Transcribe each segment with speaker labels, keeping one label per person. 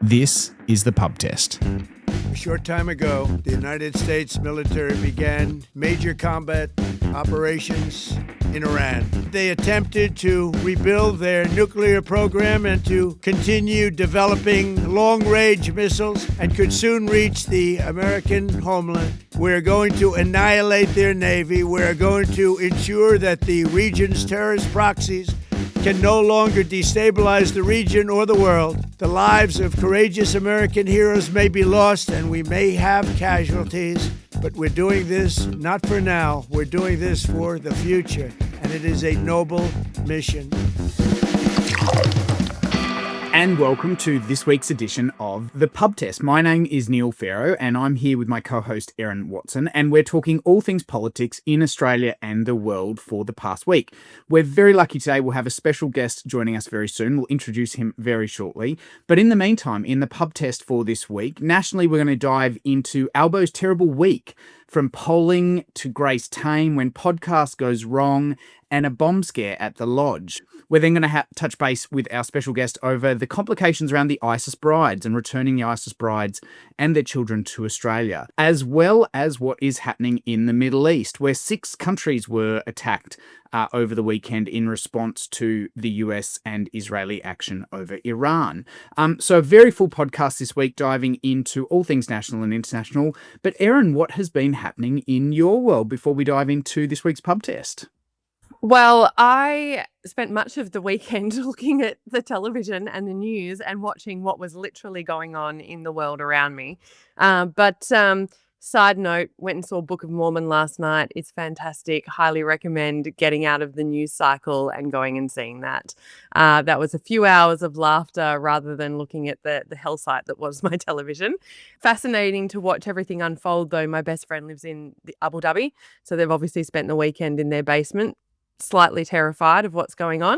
Speaker 1: This is the pub test.
Speaker 2: A short time ago, the United States military began major combat operations in Iran. They attempted to rebuild their nuclear program and to continue developing long-range missiles and could soon reach the American homeland. We're going to annihilate their navy. We're going to ensure that the region's terrorist proxies can no longer destabilize the region or the world. The lives of courageous American heroes may be lost and we may have casualties, but we're doing this not for now. We're doing this for the future, and it is a noble mission.
Speaker 1: And welcome to this week's edition of The Pub Test. My name is Neil Farrow, and I'm here with my co-host Erin Watson, and we're talking all things politics in Australia and the world for the past week. We're very lucky today. We'll have a special guest joining us very soon. We'll introduce him very shortly. But in the meantime, in the pub test for this week, nationally, we're going to dive into Albo's terrible week, from polling to Grace Tame when podcast goes wrong and a bomb scare at the lodge. We're then going to touch base with our special guest over the complications around the ISIS brides and returning the ISIS brides and their children to Australia, as well as what is happening in the Middle East, where 6 countries were attacked over the weekend in response to the US and Israeli action over Iran. So a very full podcast this week, diving into all things national and international. But Erin, what has been happening in your world before we dive into this week's pub test?
Speaker 3: Well, I spent much of the weekend looking at the television and the news and watching what was literally going on in the world around me. Side note, went and saw Book of Mormon last night. It's fantastic. Highly recommend getting out of the news cycle and going and seeing that. That was a few hours of laughter rather than looking at the hell site that was my television. Fascinating to watch everything unfold, though. My best friend lives in Abu Dhabi, so they've obviously spent the weekend in their basement, slightly terrified of what's going on.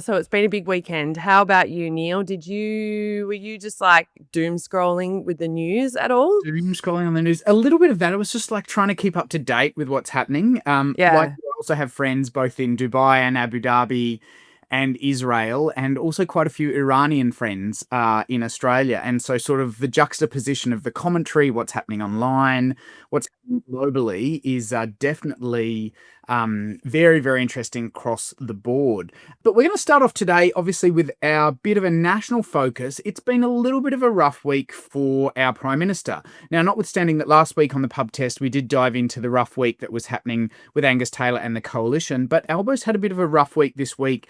Speaker 3: So it's been a big weekend. How about you, Neil? Were you just like doom scrolling with the news at all?
Speaker 1: Doom scrolling on the news. A little bit of that. It was just like trying to keep up to date with what's happening. Like I also have friends both in Dubai and Abu Dhabi and Israel, and also quite a few Iranian friends in Australia. And so sort of the juxtaposition of the commentary, what's happening online, what's happening globally is definitely very, very interesting across the board. But we're going to start off today, obviously, with our bit of a national focus. It's been a little bit of a rough week for our Prime Minister. Now, notwithstanding that last week on the pub test, we did dive into the rough week that was happening with Angus Taylor and the Coalition, but Albo's had a bit of a rough week this week.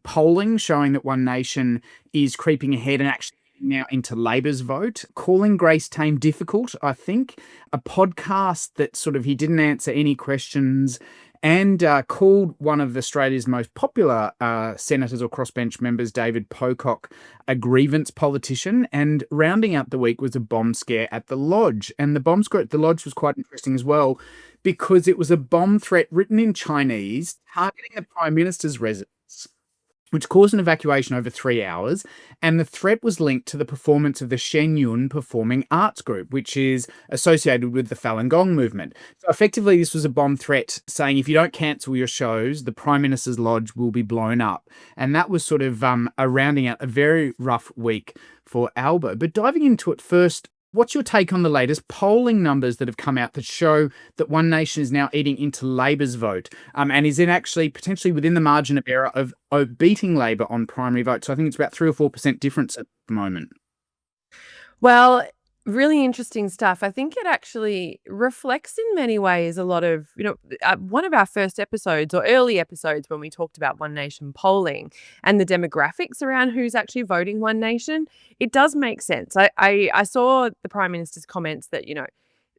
Speaker 1: Polling showing that One Nation is creeping ahead and actually now into Labor's vote, calling Grace Tame difficult, I think, a podcast that sort of he didn't answer any questions, and called one of Australia's most popular senators or crossbench members, David Pocock, a grievance politician. And rounding out the week was a bomb scare at the lodge. And the bomb scare at the lodge was quite interesting as well, because it was a bomb threat written in Chinese targeting the Prime Minister's residence, which caused an evacuation over 3 hours, and the threat was linked to the performance of the Shenyun Performing Arts Group, which is associated with the Falun Gong movement. So effectively, this was a bomb threat saying if you don't cancel your shows, the Prime Minister's lodge will be blown up. And that was sort of a rounding out a very rough week for Albo. But diving into it first, what's your take on the latest polling numbers that have come out that show that One Nation is now eating into Labor's vote and is in actually potentially within the margin of error of beating Labor on primary vote? So I think it's about 3 or 4% difference at the moment.
Speaker 3: Well, really interesting stuff. I think it actually reflects in many ways a lot of, one of our first episodes or early episodes when we talked about One Nation polling and the demographics around who's actually voting One Nation. It does make sense. I saw the Prime Minister's comments that,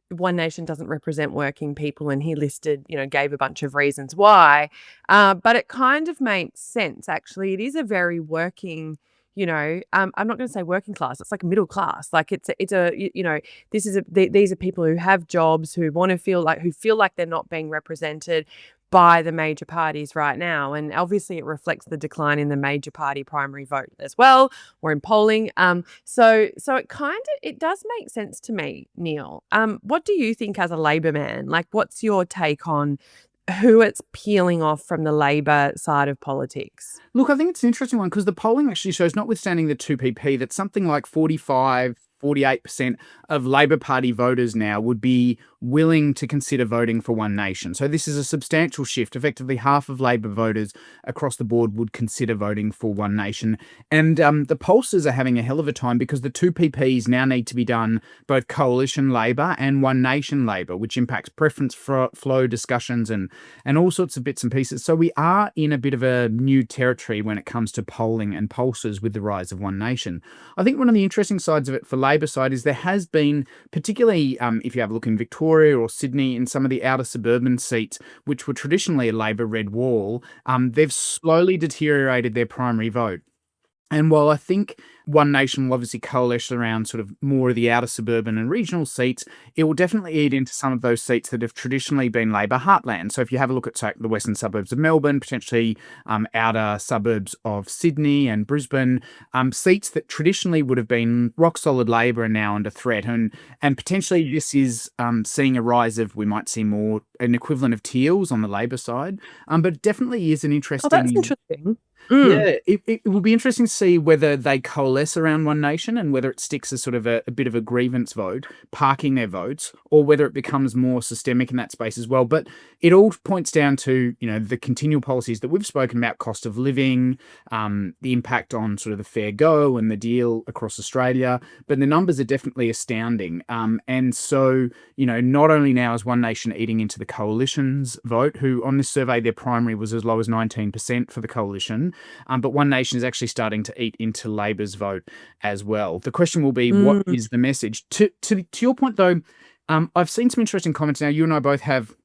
Speaker 3: One Nation doesn't represent working people, and he listed, gave a bunch of reasons why. But it kind of makes sense, actually. It is a very working, I'm not going to say working class. It's like middle class. Like these are people who have jobs, who feel like they're not being represented by the major parties right now. And obviously it reflects the decline in the major party primary vote as well, or in polling. So it does make sense to me, Neil. What do you think as a Labor man? Like, what's your take on who it's peeling off from the Labor side of politics?
Speaker 1: Look, I think it's an interesting one because the polling actually shows, notwithstanding the 2PP, that something like 48% of Labor Party voters now would be willing to consider voting for One Nation. So this is a substantial shift. Effectively, half of Labor voters across the board would consider voting for One Nation. And the pollsters are having a hell of a time because the 2PPs now need to be done both Coalition Labor and One Nation Labor, which impacts preference flow discussions and all sorts of bits and pieces. So we are in a bit of a new territory when it comes to polling and pollsters with the rise of One Nation. I think one of the interesting sides of it for Labor side is there has been, particularly if you have a look in Victoria or Sydney, in some of the outer suburban seats, which were traditionally a Labor red wall, they've slowly deteriorated their primary vote. And while I think One Nation will obviously coalesce around sort of more of the outer suburban and regional seats, it will definitely eat into some of those seats that have traditionally been Labor heartland. So if you have a look at, say, the western suburbs of Melbourne, potentially outer suburbs of Sydney and Brisbane, seats that traditionally would have been rock solid Labor are now under threat. And potentially this is seeing a rise of, we might see more, an equivalent of Teals on the Labor side. But it definitely is an interesting...
Speaker 3: Oh, that's interesting.
Speaker 1: Yeah, it will be interesting to see whether they coalesce around One Nation and whether it sticks as sort of a bit of a grievance vote, parking their votes, or whether it becomes more systemic in that space as well. But it all points down to, the continual policies that we've spoken about, cost of living, the impact on sort of the fair go and the deal across Australia. But the numbers are definitely astounding. And so, not only now is One Nation eating into the Coalition's vote, who on this survey, their primary was as low as 19% for the Coalition, but One Nation is actually starting to eat into Labor's vote as well. The question will be, what is the message? To your point, though, I've seen some interesting comments. Now, you and I both have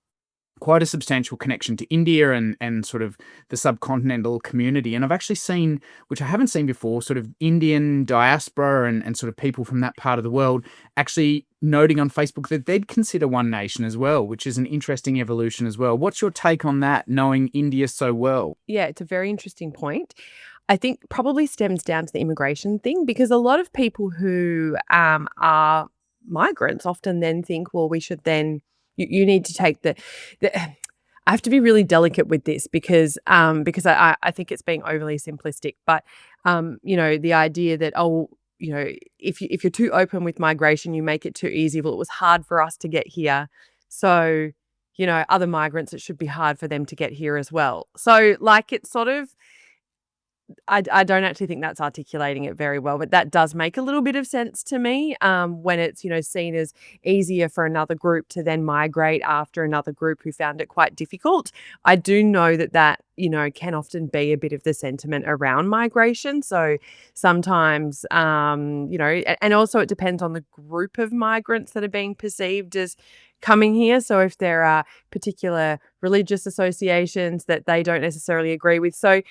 Speaker 1: quite a substantial connection to India and sort of the subcontinental community. And I've actually seen, which I haven't seen before, sort of Indian diaspora and sort of people from that part of the world actually noting on Facebook that they'd consider One Nation as well, which is an interesting evolution as well. What's your take on that, knowing India so well?
Speaker 3: Yeah, it's a very interesting point. I think probably stems down to the immigration thing, because a lot of people who are migrants often then think, well, we should then, you need to take the I have to be really delicate with this because I think it's being overly simplistic. But the idea that, if you're too open with migration, you make it too easy. Well, it was hard for us to get here, so other migrants, it should be hard for them to get here as well. So it's sort of, I don't actually think that's articulating it very well, but that does make a little bit of sense to me when it's, seen as easier for another group to then migrate after another group who found it quite difficult. I do know that can often be a bit of the sentiment around migration. So sometimes, and also it depends on the group of migrants that are being perceived as coming here. So if there are particular religious associations that they don't necessarily agree with. So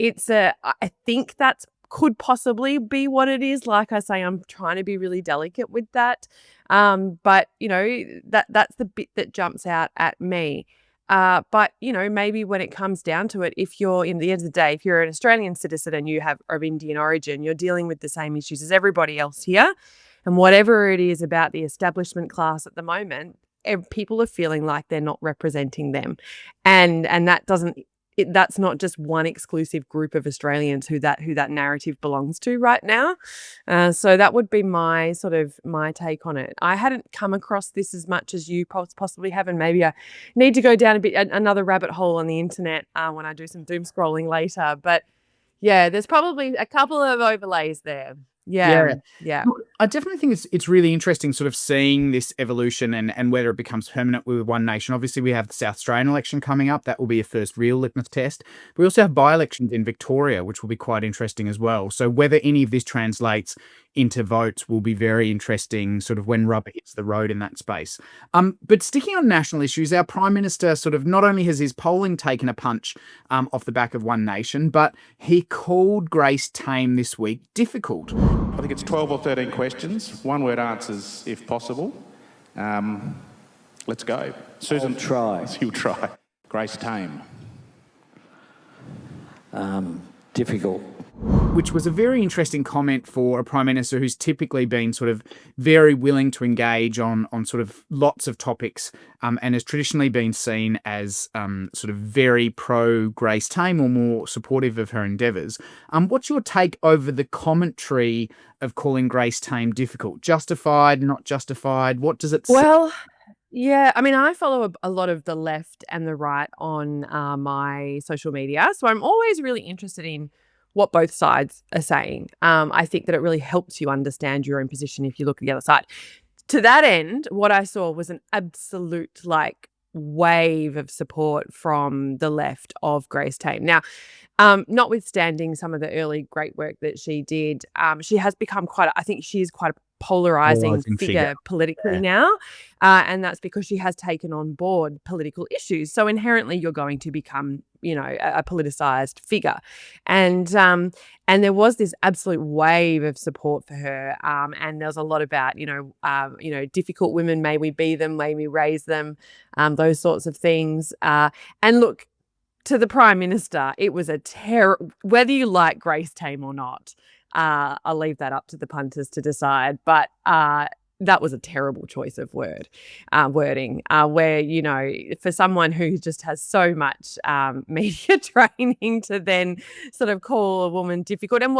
Speaker 3: I think that could possibly be what it is. Like I say, I'm trying to be really delicate with that. But that's the bit that jumps out at me. But maybe when it comes down to it, if you're, in the end of the day, if you're an Australian citizen and you have of Indian origin, you're dealing with the same issues as everybody else here. And whatever it is about the establishment class at the moment, people are feeling like they're not representing them. And that doesn't, that's not just one exclusive group of Australians who that narrative belongs to right now. So that would be my take on it. I hadn't come across this as much as you possibly have, and maybe I need to go down another rabbit hole on the internet when I do some doom scrolling later. But yeah, there's probably a couple of overlays there. Yeah.
Speaker 1: Look, I definitely think it's really interesting sort of seeing this evolution and whether it becomes permanent with One Nation. Obviously, we have the South Australian election coming up. That will be a first real litmus test. We also have by-elections in Victoria, which will be quite interesting as well. So whether any of this translates into votes will be very interesting sort of when rubber hits the road in that space. But sticking on national issues, our Prime Minister sort of not only has his polling taken a punch off the back of One Nation, but he called Grace Tame this week difficult.
Speaker 4: I think it's 12 or 13 questions, one-word answers if possible. Let's go. Susan,
Speaker 5: I'll try.
Speaker 4: You'll try. Grace Tame.
Speaker 5: Difficult.
Speaker 1: which was a very interesting comment for a Prime Minister who's typically been sort of very willing to engage on sort of lots of topics, and has traditionally been seen as sort of very pro Grace Tame or more supportive of her endeavours. What's your take over the commentary of calling Grace Tame difficult? Justified, not justified? What does it say?
Speaker 3: Well, yeah, I mean, I follow a lot of the left and the right on my social media, so I'm always really interested in what both sides are saying. I think that it really helps you understand your own position if you look at the other side. To that end, what I saw was an absolute wave of support from the left of Grace Tame. Now, notwithstanding some of the early great work that she did, she has become I think she is quite a polarizing figure politically now, and that's because she has taken on board political issues. So inherently, you're going to become, a politicized figure, and there was this absolute wave of support for her, and there was a lot about difficult women, may we be them, may we raise them, those sorts of things, and look. To the Prime Minister, it was a whether you like Grace Tame or not. I'll leave that up to the punters to decide. But that was a terrible choice of wording, where, for someone who just has so much media training to then sort of call a woman difficult. And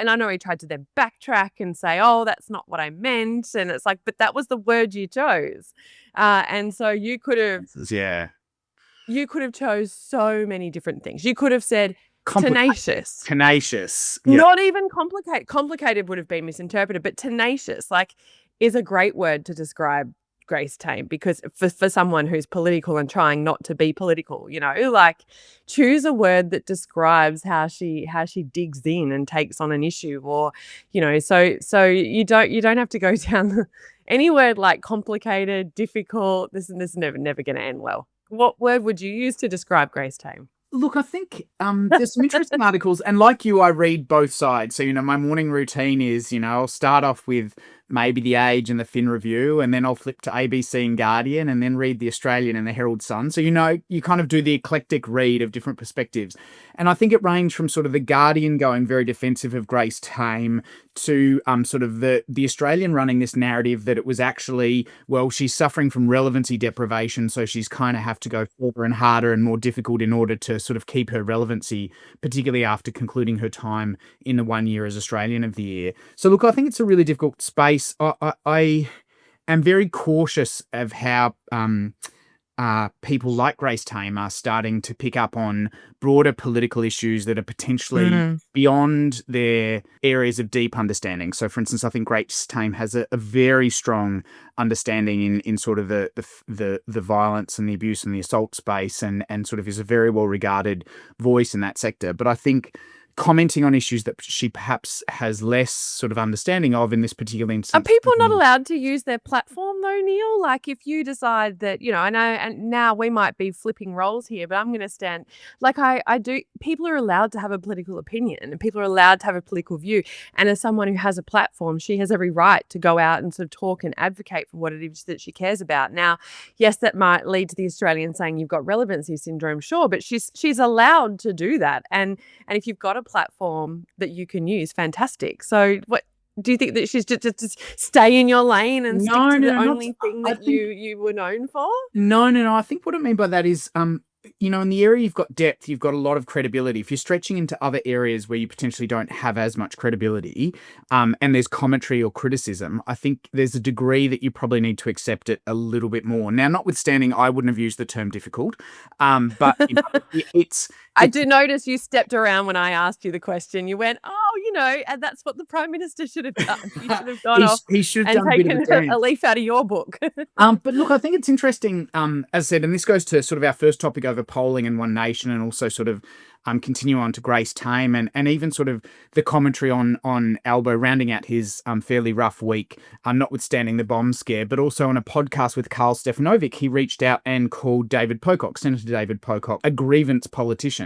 Speaker 3: I know he tried to then backtrack and say, oh, that's not what I meant. And it's like, but that was the word you chose. And so you could have.
Speaker 1: Yeah.
Speaker 3: You could have chose so many different things. You could have said tenacious.
Speaker 1: Tenacious.
Speaker 3: Yeah. Not even complicated. Complicated would have been misinterpreted, but tenacious, is a great word to describe Grace Tame, because for someone who's political and trying not to be political, choose a word that describes how she digs in and takes on an issue, or, so you don't have to go down any word like complicated, difficult. This is never going to end well. What word would you use to describe Grace Tame?
Speaker 1: Look, I think there's some interesting articles, and like you, I read both sides. So, my morning routine is, I'll start off with maybe The Age and the Fin Review, and then I'll flip to ABC and Guardian, and then read The Australian and the Herald Sun. So, you kind of do the eclectic read of different perspectives. And I think it ranged from sort of the Guardian going very defensive of Grace Tame to sort of the Australian running this narrative that it was actually, well, she's suffering from relevancy deprivation, so she's kind of have to go further and harder and more difficult in order to sort of keep her relevancy, particularly after concluding her time in the 1 year as Australian of the Year. So look, I think it's a really difficult space. I am very cautious of how people like Grace Tame are starting to pick up on broader political issues that are potentially beyond their areas of deep understanding. So, for instance, I think Grace Tame has a very strong understanding in sort of the violence and the abuse and the assault space, and sort of is a very well regarded voice in that sector. But I think commenting on issues that she perhaps has less sort of understanding of in this particular instance.
Speaker 3: Are people not allowed to use their platform though, Neil? If you decide that, I know, and now we might be flipping roles here, but I'm going to stand, I do, people are allowed to have a political opinion, and people are allowed to have a political view. And as someone who has a platform, she has every right to go out and sort of talk and advocate for what it is that she cares about. Now, yes, that might lead to the Australian saying you've got relevancy syndrome, sure, but she's allowed to do that. And if you've got a platform that you can use, fantastic. So what do you think, that she's just stay in your lane and stick to the only thing that you were known for?
Speaker 1: No. I think what I mean by that is in the area you've got depth, you've got a lot of credibility. If you're stretching into other areas where you potentially don't have as much credibility, and there's commentary or criticism, I think there's a degree that you probably need to accept it a little bit more. Now, notwithstanding, I wouldn't have used the term difficult, but it's...
Speaker 3: I do notice you stepped around when I asked you the question. You went, and that's what the Prime Minister should have done. He should have gone off
Speaker 1: he should have
Speaker 3: and
Speaker 1: done
Speaker 3: taken a leaf out of your book.
Speaker 1: But look, I think it's interesting, as I said, and this goes to sort of our first topic over polling and One Nation, and also sort of continue on to Grace Tame, and even sort of the commentary on Albo rounding out his fairly rough week, notwithstanding the bomb scare, but also on a podcast with Karl Stefanovic, he reached out and called David Pocock, Senator David Pocock, a grievance politician.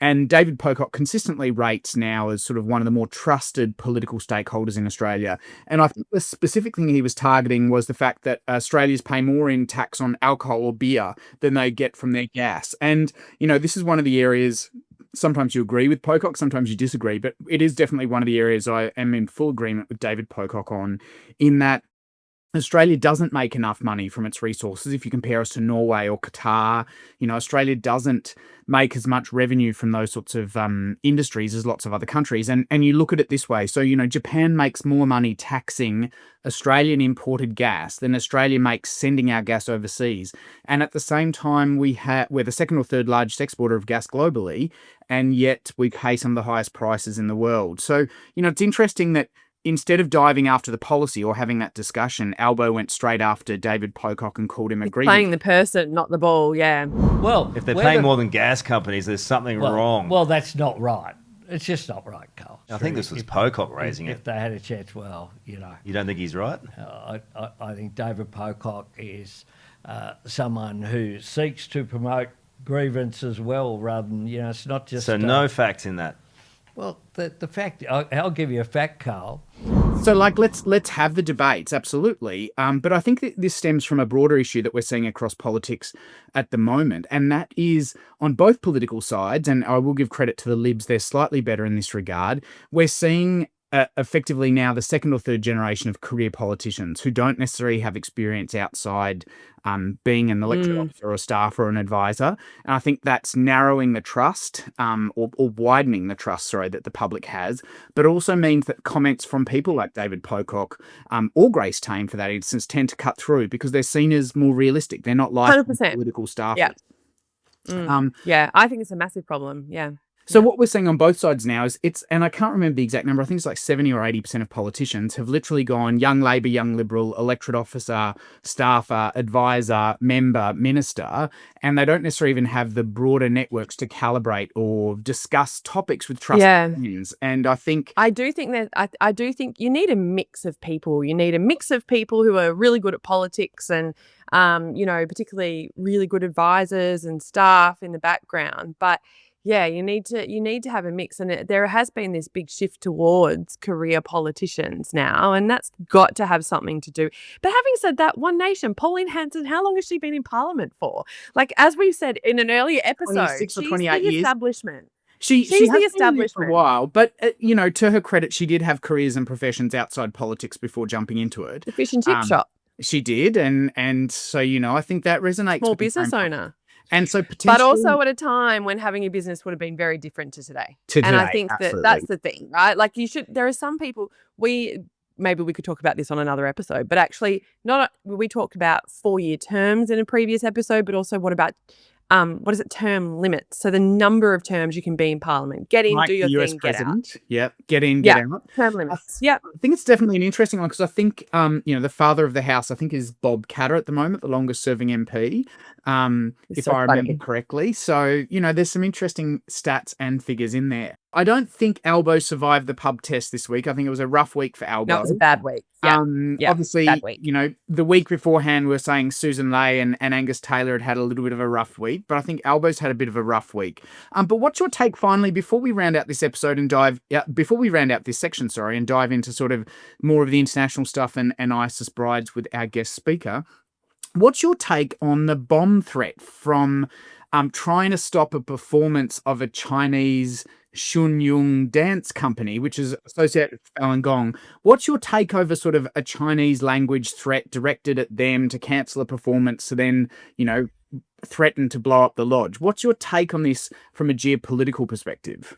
Speaker 1: And David Pocock consistently rates now as sort of one of the more trusted political stakeholders in Australia. And I think the specific thing he was targeting was the fact that Australians pay more in tax on alcohol or beer than they get from their gas. And, this is one of the areas sometimes you agree with Pocock, sometimes you disagree, but it is definitely one of the areas I am in full agreement with David Pocock on, in that Australia doesn't make enough money from its resources. If you compare us to Norway or Qatar, Australia doesn't make as much revenue from those sorts of industries as lots of other countries. And you look at it this way. So, Japan makes more money taxing Australian imported gas than Australia makes sending our gas overseas. And at the same time, we're the second or third largest exporter of gas globally, and yet we pay some of the highest prices in the world. So, it's interesting that instead of diving after the policy or having that discussion, Albo went straight after David Pocock and called him a grievance.
Speaker 3: Playing the person, not the ball, yeah.
Speaker 5: Well,
Speaker 6: if they're paying more than gas companies, there's something wrong.
Speaker 5: Well, that's not right. It's just not right, Carl.
Speaker 6: I think this was Pocock raising it.
Speaker 5: If they had a chance,
Speaker 6: You don't think he's right?
Speaker 5: I think David Pocock is someone who seeks to promote grievance as well, rather than, it's not just...
Speaker 6: So no facts in that?
Speaker 5: Well, the fact, I'll give you a fact, Carl.
Speaker 1: So, let's have the debates, absolutely. But I think that this stems from a broader issue that we're seeing across politics at the moment, and that is on both political sides, and I will give credit to the Libs, they're slightly better in this regard. We're seeing effectively now the second or third generation of career politicians who don't necessarily have experience outside being an elected officer or a staff or an advisor. And I think that's narrowing the trust or widening the trust, that the public has, but also means that comments from people like David Pocock or Grace Tame, for that instance, tend to cut through because they're seen as more realistic. They're not like
Speaker 3: 100%.
Speaker 1: Political staff.
Speaker 3: Yeah. Yeah, I think it's a massive problem. Yeah.
Speaker 1: So what we're seeing on both sides now is and I can't remember the exact number, I think it's like 70 or 80% of politicians have literally gone young Labor, young Liberal, electorate officer, staffer, advisor, member, minister, and they don't necessarily even have the broader networks to calibrate or discuss topics with trusted opinions. And I
Speaker 3: do think that I do think you need a mix of people. You need a mix of people who are really good at politics and particularly really good advisors and staff in the background. But yeah, you need to have a mix, and there has been this big shift towards career politicians now, and that's got to have something to do. But having said that, One Nation, Pauline Hanson, how long has she been in Parliament for? Like, as we've said in an earlier episode,
Speaker 1: 26 or 28 years.
Speaker 3: Establishment.
Speaker 1: She's
Speaker 3: the establishment
Speaker 1: for a while, but to her credit, she did have careers and professions outside politics before jumping into it.
Speaker 3: The fish and chip shop.
Speaker 1: She did, and so I think that resonates.
Speaker 3: Small business owner.
Speaker 1: And so potentially,
Speaker 3: but also at a time when having a business would have been very different to today. And I think that's the thing, right? Like there are some people, maybe we could talk about this on another episode, but actually we talked about 4-year terms in a previous episode, but also what about, term limits? So the number of terms you can be in Parliament. Get in, do your thing, get out.
Speaker 1: Yep, get in, get out.
Speaker 3: Term limits, yep.
Speaker 1: I think it's definitely an interesting one because I think, the father of the house, I think is Bob Katter at the moment, the longest serving MP. If I remember correctly. So, there's some interesting stats and figures in there. I don't think Albo survived the pub test this week. I think it was a rough week for Albo.
Speaker 3: No, it was a bad week. Yeah.
Speaker 1: Obviously,
Speaker 3: bad week.
Speaker 1: The week beforehand we were saying Susan Ley and Angus Taylor had a little bit of a rough week, but I think Albo's had a bit of a rough week. But what's your take finally before we round out this episode and before we round out this section, and dive into sort of more of the international stuff and ISIS brides with our guest speaker? What's your take on the bomb threat from trying to stop a performance of a Chinese Xunyung dance company, which is associated with Falun Gong? What's your take over sort of a Chinese language threat directed at them to cancel a performance to then, threaten to blow up the lodge? What's your take on this from a geopolitical perspective?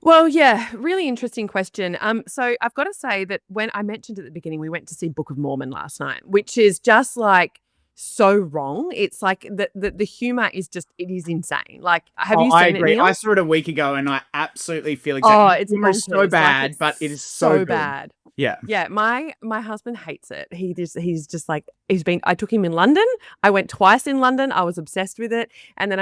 Speaker 3: Well, yeah, really interesting question. So I've got to say that when I mentioned at the beginning, we went to see Book of Mormon last night, which is just like so wrong. It's like the humor is just, it is insane. Like, have you seen
Speaker 1: I agree.
Speaker 3: it, Neil?
Speaker 1: I saw it a week ago and I absolutely feel exactly.
Speaker 3: It's
Speaker 1: humor is so bad, but it is so good.
Speaker 3: Bad.
Speaker 1: Yeah.
Speaker 3: Yeah. My husband hates it. He's just like, I took him in London. I went twice in London. I was obsessed with it. And then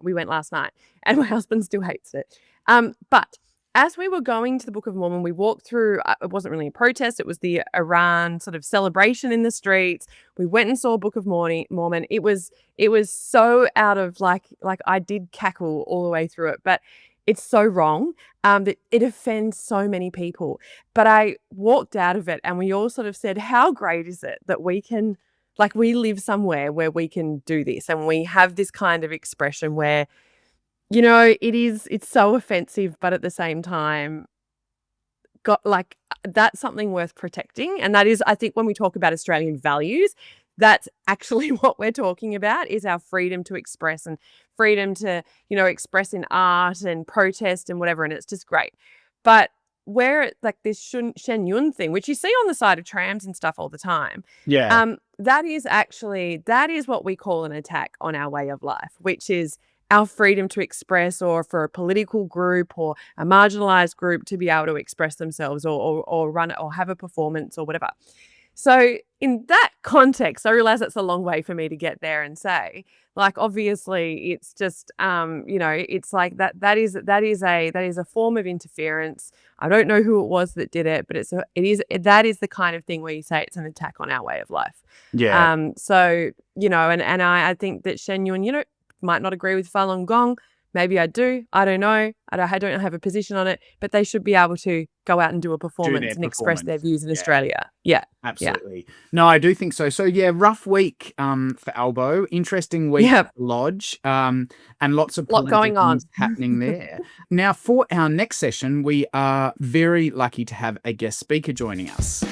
Speaker 3: we went last night and my husband still hates it. But as we were going to the Book of Mormon, we walked through, it wasn't really a protest. It was the Iran sort of celebration in the streets. We went and saw Book of Mormon. It was so out of like I did cackle all the way through it, but it's so wrong that it offends so many people. But I walked out of it and we all sort of said, how great is it that we can, we live somewhere where we can do this and we have this kind of expression where It's so offensive, but at the same time, that's something worth protecting. And that is, I think, when we talk about Australian values, that's actually what we're talking about, is our freedom to express and freedom to, express in art and protest and whatever. And it's just great. But where like this Shen Yun thing, which you see on the side of trams and stuff all the time.
Speaker 1: Yeah.
Speaker 3: That is what we call an attack on our way of life, which is our freedom to express, or for a political group or a marginalized group to be able to express themselves or run or have a performance or whatever. So in that context, I realize it's a long way for me to get there and say, like, obviously it's just, it's like that is a form of interference. I don't know who it was that did it, but that is the kind of thing where you say it's an attack on our way of life.
Speaker 1: Yeah.
Speaker 3: So, and I think that Shen Yun, might not agree with Falun Gong. Maybe I do. I don't know. I don't have a position on it, but they should be able to go out and do a performance and express their views in Australia. Yeah.
Speaker 1: Absolutely. Yeah. No, I do think so. So yeah, rough week for Albo. Interesting week at the Lodge. And lots of
Speaker 3: going on
Speaker 1: happening there. Now, for our next session, we are very lucky to have a guest speaker joining us.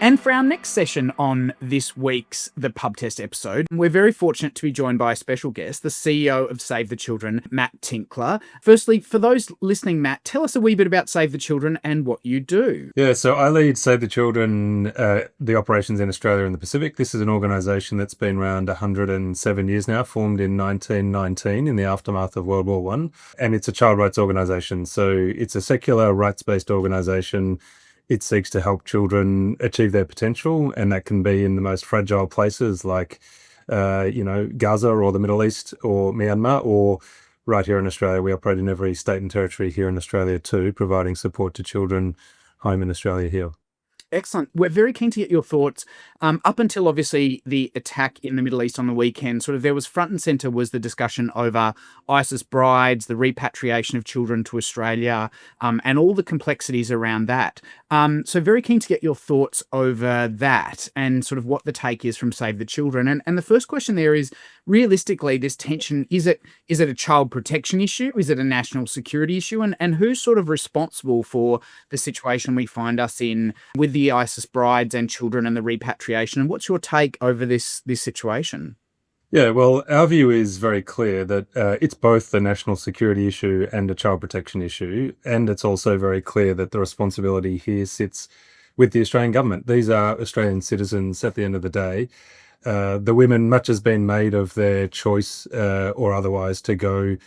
Speaker 1: And for our next session on this week's The Pub Test episode, we're very fortunate to be joined by a special guest, the CEO of Save the Children, Matt Tinkler. Firstly, for those listening, Matt, tell us a wee bit about Save the Children and what you do.
Speaker 7: Yeah, so I lead Save the Children, the operations in Australia and the Pacific. This is an organisation that's been around 107 years now, formed in 1919 in the aftermath of World War I. And it's a child rights organisation. So it's a secular, rights-based organisation. It seeks to help children achieve their potential, and that can be in the most fragile places like, Gaza or the Middle East or Myanmar, or right here in Australia. We operate in every state and territory here in Australia too, providing support to children home in Australia here.
Speaker 1: Excellent. We're very keen to get your thoughts. Up until obviously the attack in the Middle East on the weekend, sort of there was front and center was the discussion over ISIS brides, the repatriation of children to Australia, and all the complexities around that. So very keen to get your thoughts over that and sort of what the take is from Save the Children. And the first question there is, realistically, this tension, is it a child protection issue? Is it a national security issue? And who's sort of responsible for the situation we find us in with the ISIS brides and children and the repatriation? And what's your take over this situation?
Speaker 7: Yeah, well, our view is very clear that it's both a national security issue and a child protection issue. And it's also very clear that the responsibility here sits with the Australian government. These are Australian citizens at the end of the day. The women, much has been made of their choice or otherwise to go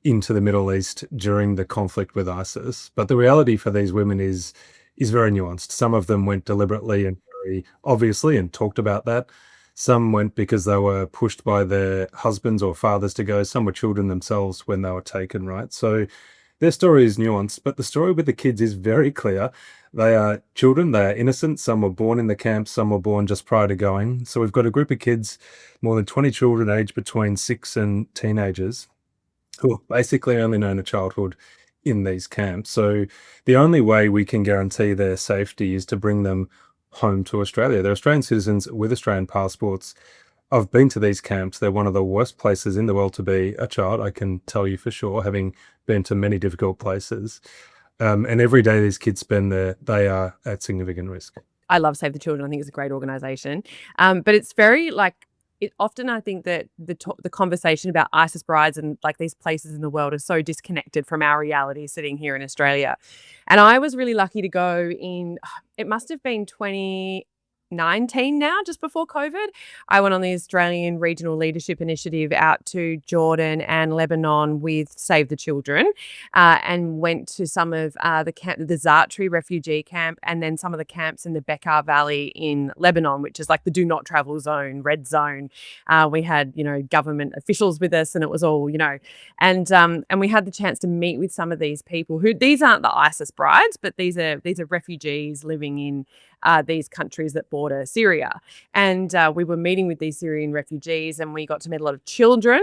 Speaker 7: into the Middle East during the conflict with ISIS. But the reality for these women is very nuanced. Some of them went deliberately and very obviously and talked about that. Some went because they were pushed by their husbands or fathers to go. Some were children themselves when they were taken, right? So their story is nuanced, but the story with the kids is very clear. They are children, they are innocent. Some were born in the camps, some were born just prior to going. So we've got a group of kids, more than 20 children aged between 6 and teenagers, who have basically only known a childhood in these camps. So the only way we can guarantee their safety is to bring them home to Australia. They're Australian citizens with Australian passports. I've been to these camps. They're one of the worst places in the world to be a child, I can tell you for sure, having been to many difficult places. And every day these kids spend there, they are at significant risk.
Speaker 3: I love Save the Children. I think it's a great organisation. But it's very often I think that the conversation about ISIS brides and like these places in the world are so disconnected from our reality sitting here in Australia. And I was really lucky to go in, it must have been 2019 now, just before COVID. I went on the Australian Regional Leadership Initiative out to Jordan and Lebanon with Save the Children, and went to some of the Zartri refugee camp, and then some of the camps in the Bekaa Valley in Lebanon, which is like the do not travel zone, red zone. We had, government officials with us, and it was all, and we had the chance to meet with some of these people who, these aren't the ISIS brides, but these are refugees living in these countries that border Syria. And we were meeting with these Syrian refugees, and we got to meet a lot of children.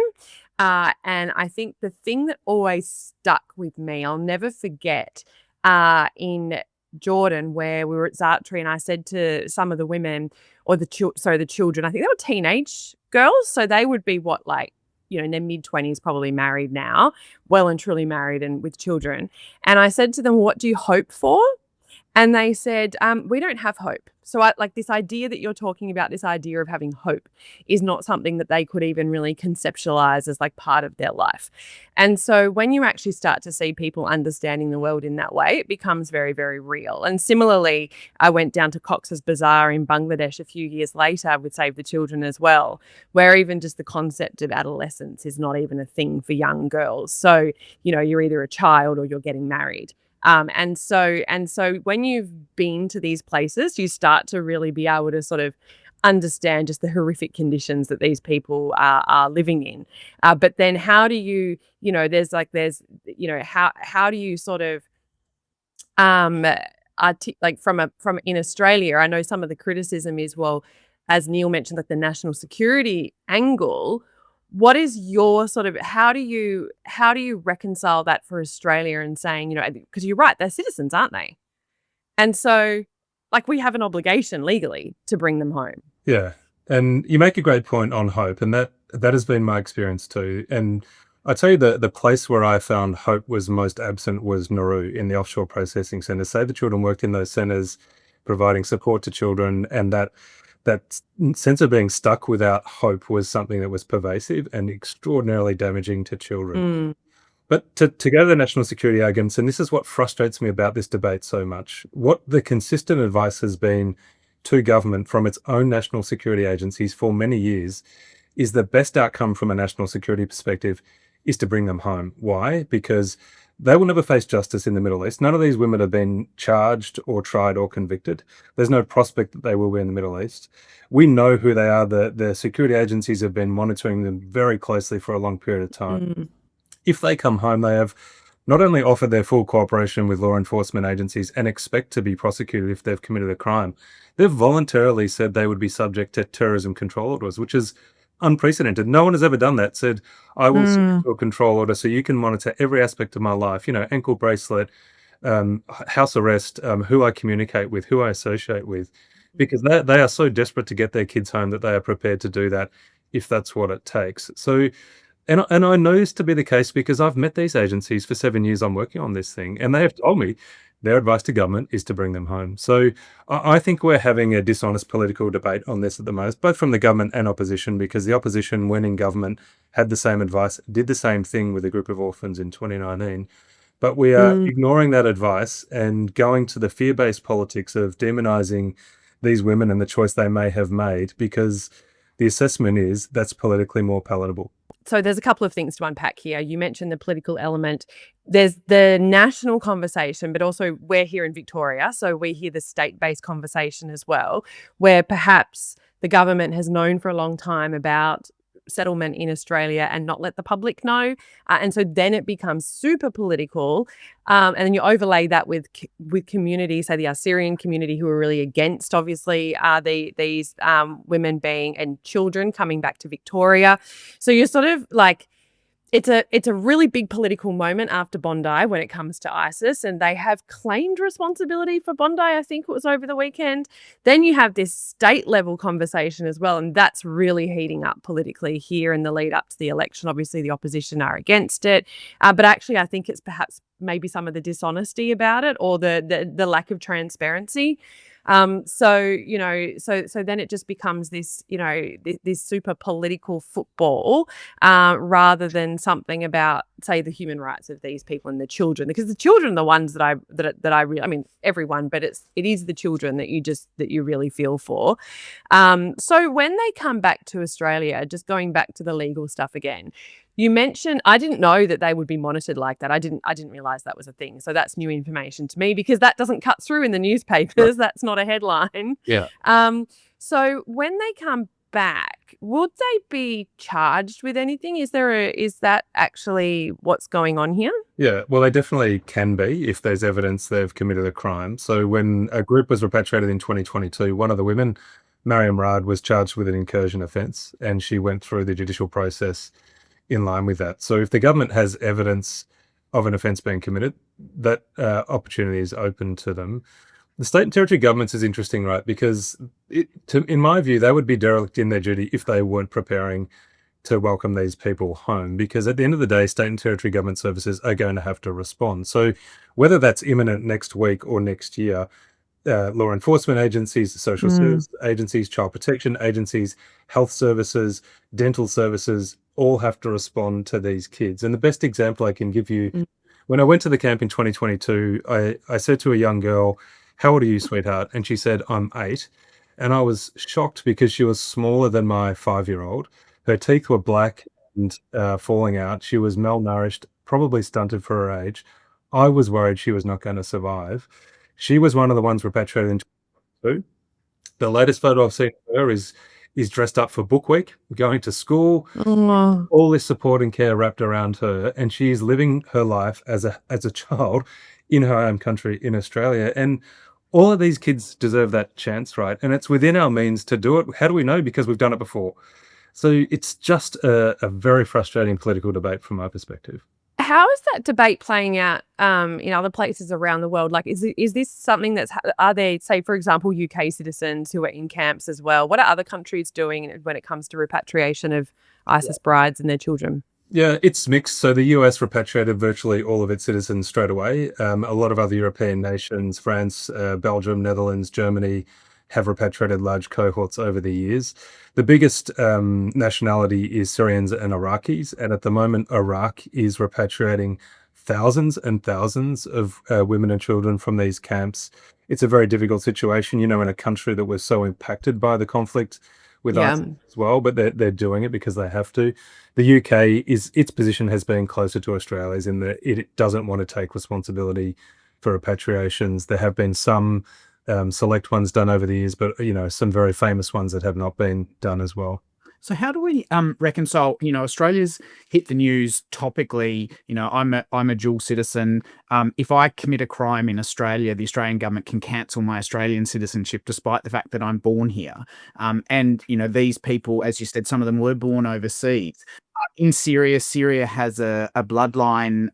Speaker 3: And I think the thing that always stuck with me, I'll never forget, in Jordan, where we were at Zartri, and I said to some of the women, or the children, I think they were teenage girls. So they would be in their mid-20s, probably married now, well and truly married and with children. And I said to them, what do you hope for? And they said, we don't have hope. So this idea that you're talking about, this idea of having hope, is not something that they could even really conceptualize as like part of their life. And so when you actually start to see people understanding the world in that way, it becomes very, very real. And similarly, I went down to Cox's Bazar in Bangladesh a few years later with Save the Children as well, where even just the concept of adolescence is not even a thing for young girls. So, you're either a child or you're getting married. And so when you've been to these places, you start to really be able to sort of understand just the horrific conditions that these people are living in. But then how do you, how do you sort of, from in Australia, I know some of the criticism is, well, as Neil mentioned, like the national security angle. What is your sort of, how do you reconcile that for Australia and saying, because you're right, they're citizens, aren't they? And so we have an obligation legally to bring them home.
Speaker 7: Yeah. And you make a great point on hope, and that has been my experience too. And I tell you, the place where I found hope was most absent was Nauru in the offshore processing centres. Save the Children worked in those centres, providing support to children, and that sense of being stuck without hope was something that was pervasive and extraordinarily damaging to children. But to go to the national security arguments, and this is what frustrates me about this debate so much, what the consistent advice has been to government from its own national security agencies for many years is the best outcome from a national security perspective is to bring them home. Why? Because they will never face justice in the Middle East. None of these women have been charged or tried or convicted. There's no prospect that they will be in the Middle East. We know who they are. The security agencies have been monitoring them very closely for a long period of time. If they come home, they have not only offered their full cooperation with law enforcement agencies and expect to be prosecuted if they've committed a crime, they've voluntarily said they would be subject to terrorism control orders, which is unprecedented. No one has ever done that. Said, I will submit to a control order so you can monitor every aspect of my life, ankle bracelet, house arrest, who I communicate with, who I associate with, because they are so desperate to get their kids home that they are prepared to do that if that's what it takes. So, and I know this to be the case because I've met these agencies for 7 years. I'm working on this thing, and they have told me their advice to government is to bring them home. So I think we're having a dishonest political debate on this at the moment, both from the government and opposition, because the opposition, when in government, had the same advice, did the same thing with a group of orphans in 2019. But we are ignoring that advice and going to the fear-based politics of demonising these women and the choice they may have made, because the assessment is that's politically more palatable.
Speaker 3: So there's a couple of things to unpack here. You mentioned the political element. There's the national conversation, but also we're here in Victoria, so we hear the state-based conversation as well, where perhaps the government has known for a long time about settlement in Australia and not let the public know. And so then it becomes super political. And then you overlay that with communities, say the Assyrian community, who are really against, obviously, these women and children coming back to Victoria. So you're sort of like, it's a really big political moment after Bondi when it comes to ISIS, and they have claimed responsibility for Bondi. I think it was over the weekend. Then you have this state level conversation as well, and that's really heating up politically here in the lead up to the election. Obviously, the opposition are against it, but actually, I think it's perhaps maybe some of the dishonesty about it or the lack of transparency. So then it just becomes this, this super political football, rather than something about, say, the human rights of these people and the children, because the children are the ones that I really, I mean, everyone, but it is the children that you really feel for. So when they come back to Australia, just going back to the legal stuff again, you mentioned, I didn't know that they would be monitored like that. I didn't realize that was a thing. So that's new information to me, because that doesn't cut through in the newspapers. Right. That's not a headline.
Speaker 7: Yeah.
Speaker 3: So when they come back, would they be charged with anything? Is that actually what's going on here?
Speaker 7: Yeah, well, they definitely can be if there's evidence they've committed a crime. So when a group was repatriated in 2022, one of the women, Mariam Rad, was charged with an incursion offence, and she went through the judicial process in line with that. So if the government has evidence of an offence being committed, that opportunity is open to them. The state and territory governments is interesting, right? Because in my view, they would be derelict in their duty if they weren't preparing to welcome these people home, because at the end of the day, state and territory government services are going to have to respond. So whether that's imminent next week or next year, law enforcement agencies, social service agencies, child protection agencies, health services, dental services, all have to respond to these kids. And the best example I can give you, when I went to the camp in 2022, I said to a young girl, "How old are you, sweetheart?" And she said, "I'm 8." And I was shocked because she was smaller than my 5-year-old. Her teeth were black and falling out. She was malnourished, probably stunted for her age. I was worried she was not going to survive. She was one of the ones repatriated in 2022. The latest photo I've seen of her is dressed up for book week, going to school, all this support and care wrapped around her, and she's living her life as a child in her home country in Australia. And all of these kids deserve that chance, right? And it's within our means to do it. How do we know? Because we've done it before. So it's just a very frustrating political debate from my perspective.
Speaker 3: How is that debate playing out in other places around the world? Like, is this something are there, say, for example, UK citizens who are in camps as well? What are other countries doing when it comes to repatriation of ISIS brides and their children?
Speaker 7: Yeah, it's mixed. So the US repatriated virtually all of its citizens straight away. A lot of other European nations, France, Belgium, Netherlands, Germany, have repatriated large cohorts over the years. The biggest nationality is Syrians and Iraqis, and at the moment, Iraq is repatriating thousands and thousands of women and children from these camps. It's a very difficult situation, in a country that was so impacted by the conflict with ISIS as well, but they're doing it because they have to. The UK its position has been closer to Australia's in that it doesn't want to take responsibility for repatriations. There have been some select ones done over the years, but some very famous ones that have not been done as well.
Speaker 1: So how do we reconcile? Australia's hit the news topically. I'm a dual citizen. If I commit a crime in Australia, the Australian government can cancel my Australian citizenship, despite the fact that I'm born here. And these people, as you said, some of them were born overseas. In Syria has a bloodline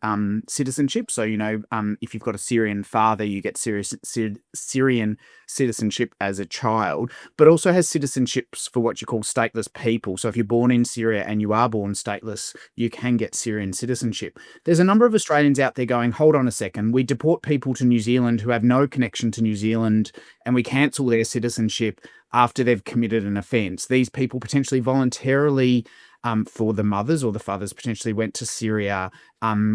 Speaker 1: citizenship. So, if you've got a Syrian father, you get Syrian citizenship as a child, but also has citizenships for what you call stateless people. So if you're born in Syria and you are born stateless, you can get Syrian citizenship. There's a number of Australians out there going, hold on a second, we deport people to New Zealand who have no connection to New Zealand, and we cancel their citizenship after they've committed an offence. These people potentially voluntarily for the mothers or the fathers potentially went to Syria.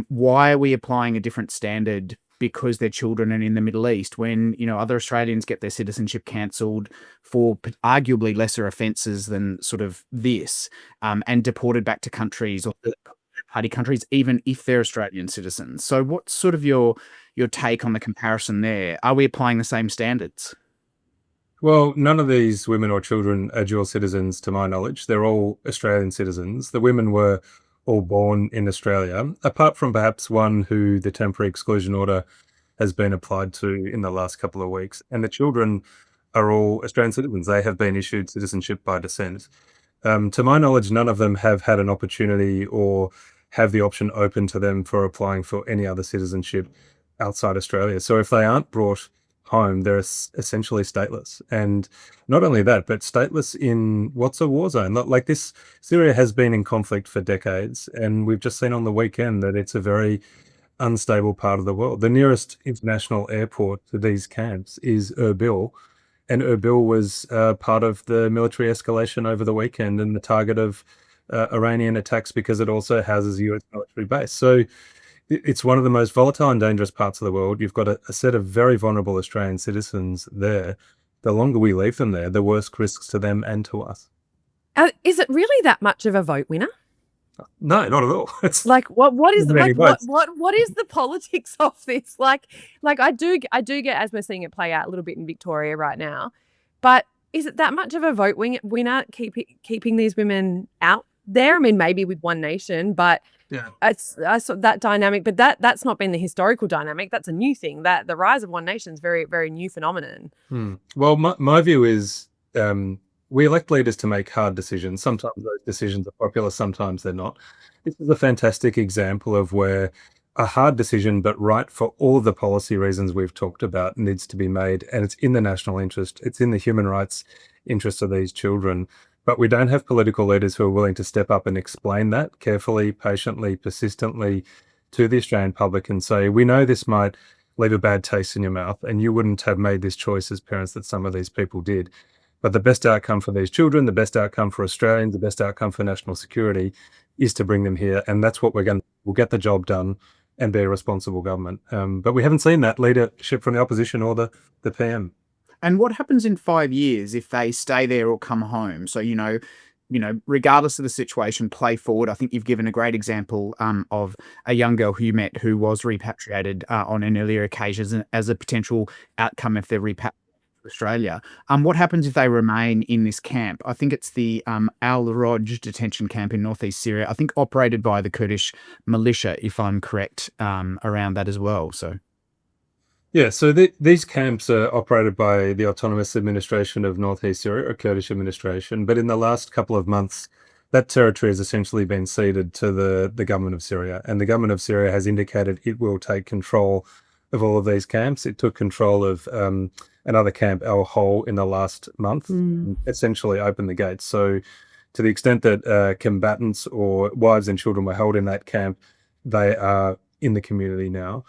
Speaker 1: Why are we applying a different standard because their children are in the Middle East when, other Australians get their citizenship cancelled for arguably lesser offences than sort of this, and deported back to countries or party countries, even if they're Australian citizens? So what's sort of your take on the comparison there? Are we applying the same standards?
Speaker 7: Well, none of these women or children are dual citizens, to my knowledge. They're all Australian citizens. The women were all born in Australia, apart from perhaps one who the temporary exclusion order has been applied to in the last couple of weeks. And the children are all Australian citizens. They have been issued citizenship by descent. To my knowledge, none of them have had an opportunity or have the option open to them for applying for any other citizenship outside Australia. So if they aren't brought home, they're essentially stateless. And not only that, but stateless in what's a war zone. Like this, Syria has been in conflict for decades, and we've just seen on the weekend that it's a very unstable part of the world. The nearest international airport to these camps is Erbil, and Erbil was part of the military escalation over the weekend and the target of Iranian attacks because it also houses a US military base. So it's one of the most volatile and dangerous parts of the world. You've got a set of very vulnerable Australian citizens there. The longer we leave them there, the worse risks to them and to us.
Speaker 3: Is it really that much of a vote winner?
Speaker 7: No, not at all. It's
Speaker 3: like what is
Speaker 7: like
Speaker 3: what is the politics of this? Like I do get, as we're seeing it play out a little bit in Victoria right now, but is it that much of a vote winner keeping these women out there? I mean, maybe with One Nation, but
Speaker 7: yeah,
Speaker 3: I saw that dynamic, but that's not been the historical dynamic. That's a new thing. That the rise of One Nation is very, very new phenomenon.
Speaker 7: Well, my view is we elect leaders to make hard decisions. Sometimes those decisions are popular, sometimes they're not. This is a fantastic example of where a hard decision, but right for all of the policy reasons we've talked about, needs to be made, and it's in the national interest. It's in the human rights interest of these children. But we don't have political leaders who are willing to step up and explain that carefully, patiently, persistently to the Australian public and say, we know this might leave a bad taste in your mouth and you wouldn't have made this choice as parents that some of these people did. But the best outcome for these children, the best outcome for Australians, the best outcome for national security is to bring them here. And that's what we'll get the job done and be a responsible government. But we haven't seen that leadership from the opposition or the PM.
Speaker 1: And what happens in 5 years if they stay there or come home? So, regardless of the situation, play forward. I think you've given a great example of a young girl who you met who was repatriated on an earlier occasion as a potential outcome if they're repatriated to Australia. What happens if they remain in this camp? I think it's the Al-Roj detention camp in northeast Syria, I think operated by the Kurdish militia, if I'm correct, around that as well.
Speaker 7: Yeah, so these camps are operated by the Autonomous Administration of Northeast Syria, or Kurdish administration, but in the last couple of months, that territory has essentially been ceded to the government of Syria, and the government of Syria has indicated it will take control of all of these camps. It took control of another camp, Al Hol, in the last month, and essentially opened the gates. So to the extent that combatants or wives and children were held in that camp, they are in the community now.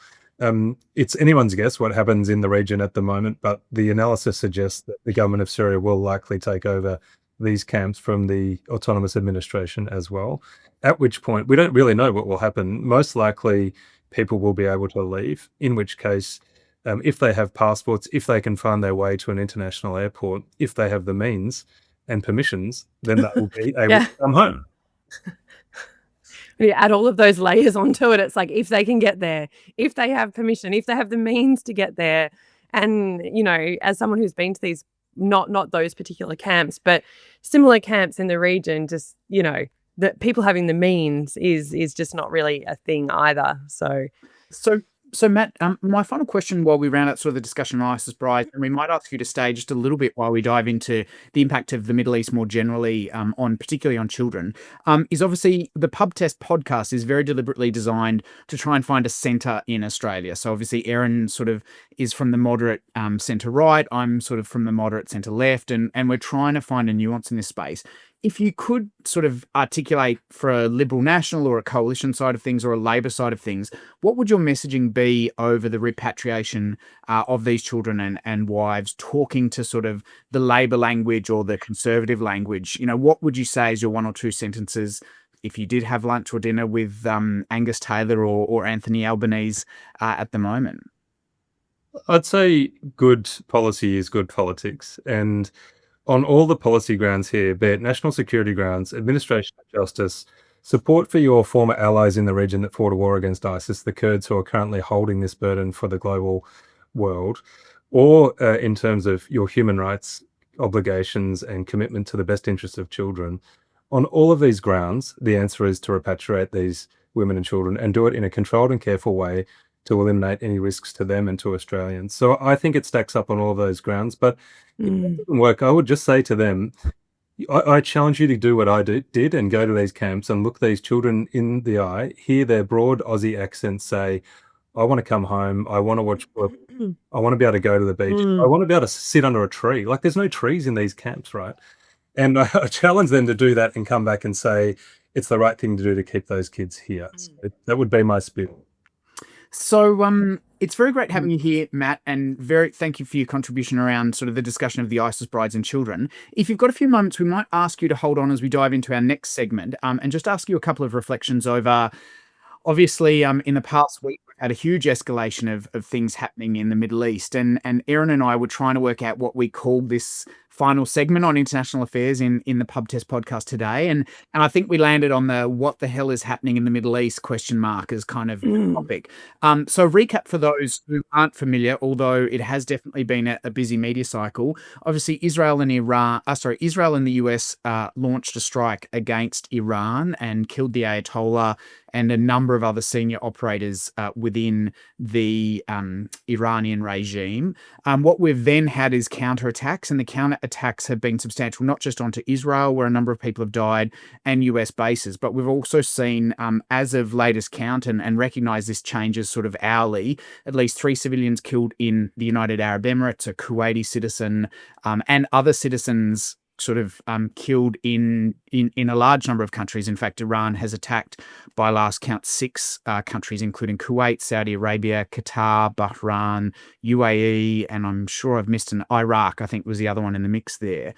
Speaker 7: It's anyone's guess what happens in the region at the moment, but the analysis suggests that the government of Syria will likely take over these camps from the Autonomous Administration as well, at which point we don't really know what will happen. Most likely people will be able to leave, in which case, if they have passports, if they can find their way to an international airport, if they have the means and permissions, then that will be able to come home.
Speaker 3: You add all of those layers onto it. It's like if they can get there, if they have permission, if they have the means to get there. And, as someone who's been to these, not those particular camps, but similar camps in the region, just, that people having the means is just not really a thing either.
Speaker 1: So Matt, my final question while we round out sort of the discussion on ISIS brides, and we might ask you to stay just a little bit while we dive into the impact of the Middle East more generally, particularly on children, is obviously the Pub Test podcast is very deliberately designed to try and find a centre in Australia. So obviously Erin sort of is from the moderate centre right, I'm sort of from the moderate centre left, and we're trying to find a nuance in this space. If you could sort of articulate for a Liberal National or a coalition side of things or a Labor side of things, what would your messaging be over the repatriation of these children and wives, talking to sort of the Labor language or the Conservative language? What would you say is your one or two sentences if you did have lunch or dinner with Angus Taylor or Anthony Albanese at the moment?
Speaker 7: I'd say good policy is good politics. And on all the policy grounds here, be it national security grounds, administration of justice, support for your former allies in the region that fought a war against ISIS, the Kurds who are currently holding this burden for the global world, or in terms of your human rights obligations and commitment to the best interests of children, on all of these grounds, the answer is to repatriate these women and children and do it in a controlled and careful way to eliminate any risks to them and to Australians. So I think it stacks up on all of those grounds. But if it doesn't work, I would just say to them, I challenge you to do what I did and go to these camps and look these children in the eye, hear their broad Aussie accents say, I want to come home, I want to watch football, I want to be able to go to the beach, I want to be able to sit under a tree. Like there's no trees in these camps, right? And I challenge them to do that and come back and say, it's the right thing to do to keep those kids here. So that would be my spiel.
Speaker 1: So it's very great having you here, Matt, and thank you for your contribution around sort of the discussion of the ISIS brides and children. If you've got a few moments, we might ask you to hold on as we dive into our next segment and just ask you a couple of reflections over, obviously, in the past week, we've had a huge escalation of things happening in the Middle East, and Erin and I were trying to work out what we called this final segment on international affairs in the Pub Test podcast today, and I think we landed on the what the hell is happening in the Middle East question mark as kind of topic. So recap for those who aren't familiar, although it has definitely been a busy media cycle. Obviously, Israel and the US launched a strike against Iran and killed the Ayatollah and a number of other senior operators within the Iranian regime. What we've then had is counterattacks, and the counterattacks have been substantial, not just onto Israel, where a number of people have died, and US bases, but we've also seen, as of latest count, and recognise this changes sort of hourly, at least 3 civilians killed in the United Arab Emirates, a Kuwaiti citizen, and other citizens sort of killed in a large number of countries. In fact, Iran has attacked, by last count, 6 countries, including Kuwait, Saudi Arabia, Qatar, Bahrain, UAE, and I'm sure I've missed an Iraq, I think was the other one in the mix there.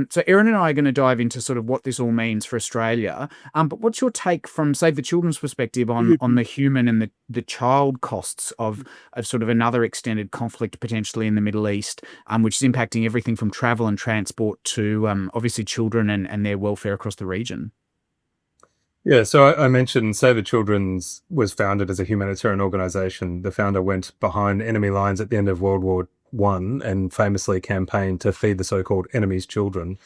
Speaker 1: So Erin and I are going to dive into sort of what this all means for Australia. But what's your take from Save the Children's perspective on the human and the child costs of sort of another extended conflict potentially in the Middle East, which is impacting everything from travel and transport to obviously children and their welfare across the region?
Speaker 7: Yeah, so I mentioned Save the Children's was founded as a humanitarian organisation. The founder went behind enemy lines at the end of World War I and famously campaigned to feed the so-called enemy's children,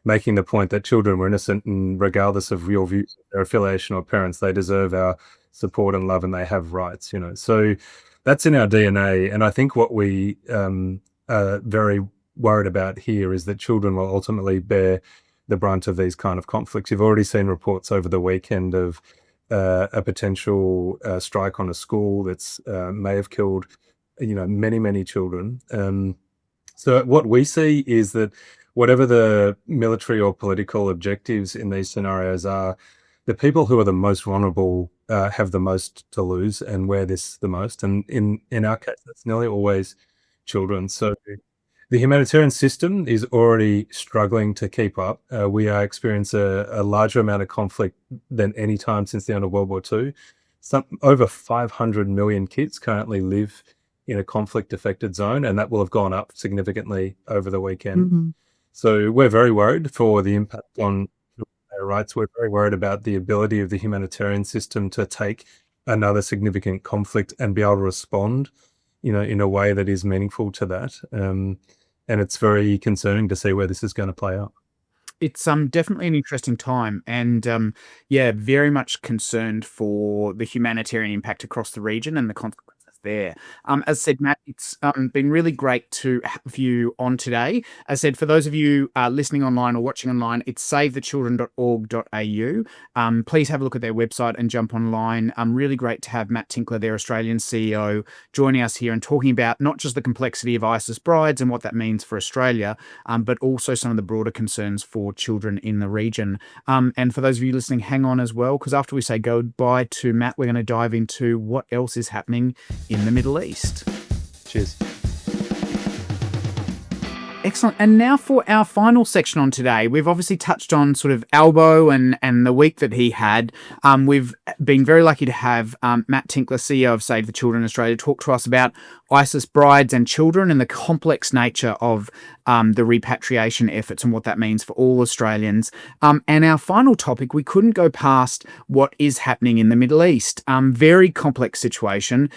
Speaker 7: making the point that children were innocent and regardless of your views, their affiliation or parents, they deserve our support and love and they have rights, you know. So that's in our DNA. And I think what we are very worried about here is that children will ultimately bear the brunt of these kind of conflicts. You've already seen reports over the weekend of a potential strike on a school that's may have killed, many children. So what we see is that whatever the military or political objectives in these scenarios are, the people who are the most vulnerable have the most to lose and wear this the most. And in our case, that's nearly always children. So the humanitarian system is already struggling to keep up. We are experiencing a larger amount of conflict than any time since the end of World War II. Over 500 million kids currently live in a conflict-affected zone, and that will have gone up significantly over the weekend.
Speaker 1: Mm-hmm.
Speaker 7: So we're very worried for the impact on their rights. We're very worried about the ability of the humanitarian system to take another significant conflict and be able to respond, in a way that is meaningful to that. And it's very concerning to see where this is going to play out.
Speaker 1: It's definitely an interesting time, and very much concerned for the humanitarian impact across the region and the consequences there. As said, Matt, it's been really great to have you on today. As said, for those of you listening online or watching online, it's savethechildren.org.au. Please have a look at their website and jump online. Really great to have Matt Tinkler, their Australian CEO, joining us here and talking about not just the complexity of ISIS brides and what that means for Australia, but also some of the broader concerns for children in the region. And for those of you listening, hang on as well, because after we say goodbye to Matt, we're going to dive into what else is happening in the Middle East.
Speaker 7: Cheers.
Speaker 1: Excellent. And now for our final section on today, we've obviously touched on sort of Albo and the week that he had. We've been very lucky to have Matt Tinkler, CEO of Save the Children Australia, talk to us about ISIS brides and children and the complex nature of the repatriation efforts and what that means for all Australians. And our final topic, we couldn't go past what is happening in the Middle East. Very complex situation.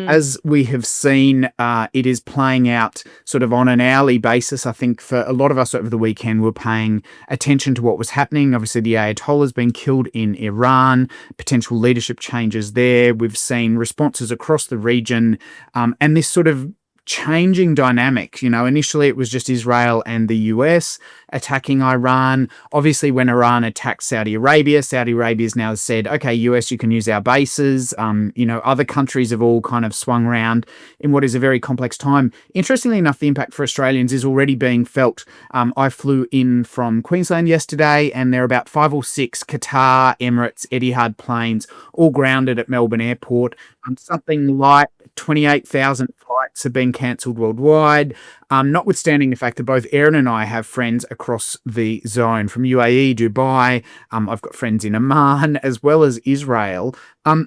Speaker 1: As we have seen, it is playing out sort of on an hourly basis. I think for a lot of us over the weekend, we're paying attention to what was happening. Obviously, the Ayatollah has been killed in Iran, potential leadership changes there. We've seen responses across the region, and this sort of changing dynamic. Initially it was just Israel and the US attacking Iran. Obviously, when Iran attacked Saudi Arabia's now said, okay, US, you can use our bases. Other countries have all kind of swung around in what is a very complex time. Interestingly enough, the impact for Australians is already being felt. I flew in from Queensland yesterday, and there are about 5 or 6 Qatar, Emirates, Etihad planes all grounded at Melbourne Airport. Something like 28,000 flights have been cancelled worldwide, notwithstanding the fact that both Erin and I have friends across the zone from UAE, Dubai. I've got friends in Oman as well as Israel.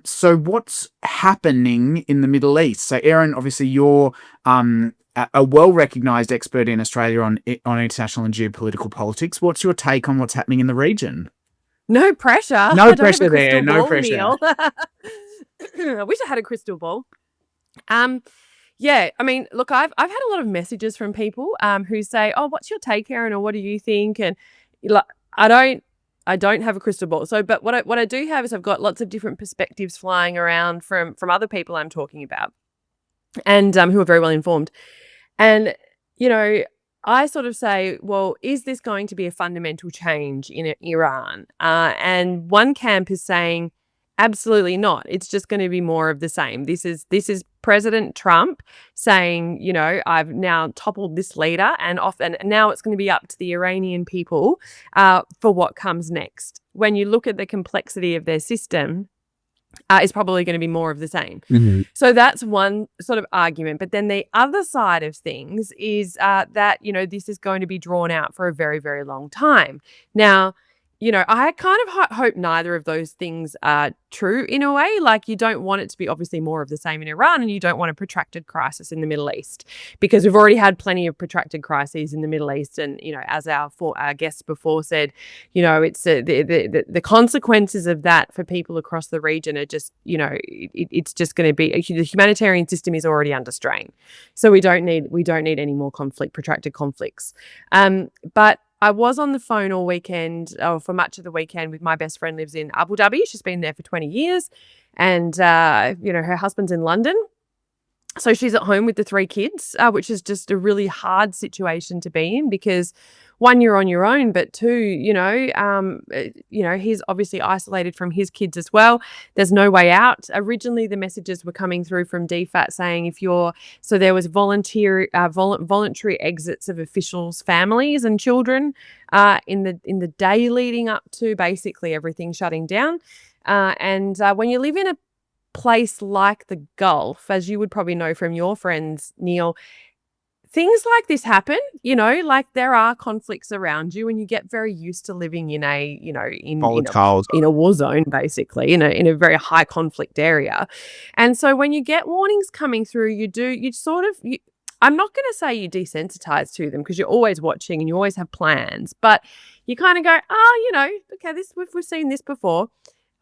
Speaker 1: So what's happening in the Middle East? So Erin, obviously you're a well-recognised expert in Australia on international and geopolitical politics. What's your take on what's happening in the region?
Speaker 3: No pressure.
Speaker 1: No pressure there. No pressure.
Speaker 3: I wish I had a crystal ball. Yeah, I mean, look, I've had a lot of messages from people who say, "Oh, what's your take, Erin, or what do you think?" And I don't have a crystal ball. So, but what I do have is I've got lots of different perspectives flying around from other people I'm talking about, and who are very well informed. And I sort of say, well, is this going to be a fundamental change in Iran? And one camp is saying, absolutely not. It's just going to be more of the same. This is President Trump saying, you know, I've now toppled this leader and now it's going to be up to the Iranian people for what comes next. When you look at the complexity of their system, is probably going to be more of the same.
Speaker 1: Mm-hmm.
Speaker 3: So that's one sort of argument. But then the other side of things is that, you know, this is going to be drawn out for a very, very long time. Now, you know, I kind of hope neither of those things are true in a way. Like, you don't want it to be obviously more of the same in Iran, and you don't want a protracted crisis in the Middle East, because we've already had plenty of protracted crises in the Middle East. And, you know, as our guests before said, you know, it's the consequences of that for people across the region are just, you know, it's just going to be the humanitarian system is already under strain. So we don't need any more protracted conflicts. But I was on the phone all weekend, or for much of the weekend, with my best friend, lives in Abu Dhabi. She's been there for 20 years. And, you know, her husband's in London. So she's at home with the 3 kids, which is just a really hard situation to be in, because 1, you're on your own, but 2, you know, he's obviously isolated from his kids as well. There's no way out. Originally, the messages were coming through from DFAT saying so there was voluntary exits of officials' families and children in the day leading up to basically everything shutting down. And when you live in a place like the Gulf, as you would probably know from your friends, Neil, things like this happen, you know, like there are conflicts around you, and you get very used to living in a, you know, in a war zone, basically, in a very high conflict area. And so when you get warnings coming through, I'm not going to say you desensitize to them, because you're always watching and you always have plans, but you kind of go, you know, okay, we've seen this before.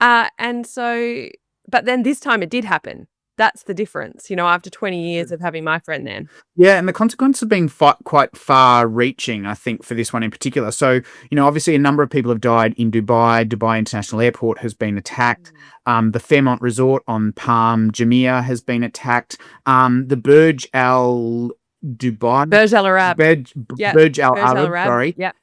Speaker 3: And so, but then this time it did happen. That's the difference, you know, after 20 years of having my friend then.
Speaker 1: Yeah, and the consequences have been quite far-reaching, I think, for this one in particular. So, you know, obviously a number of people have died in Dubai. Dubai International Airport has been attacked. The Fairmont Resort on Palm Jumeirah has been attacked. The Burj Al
Speaker 3: Arab,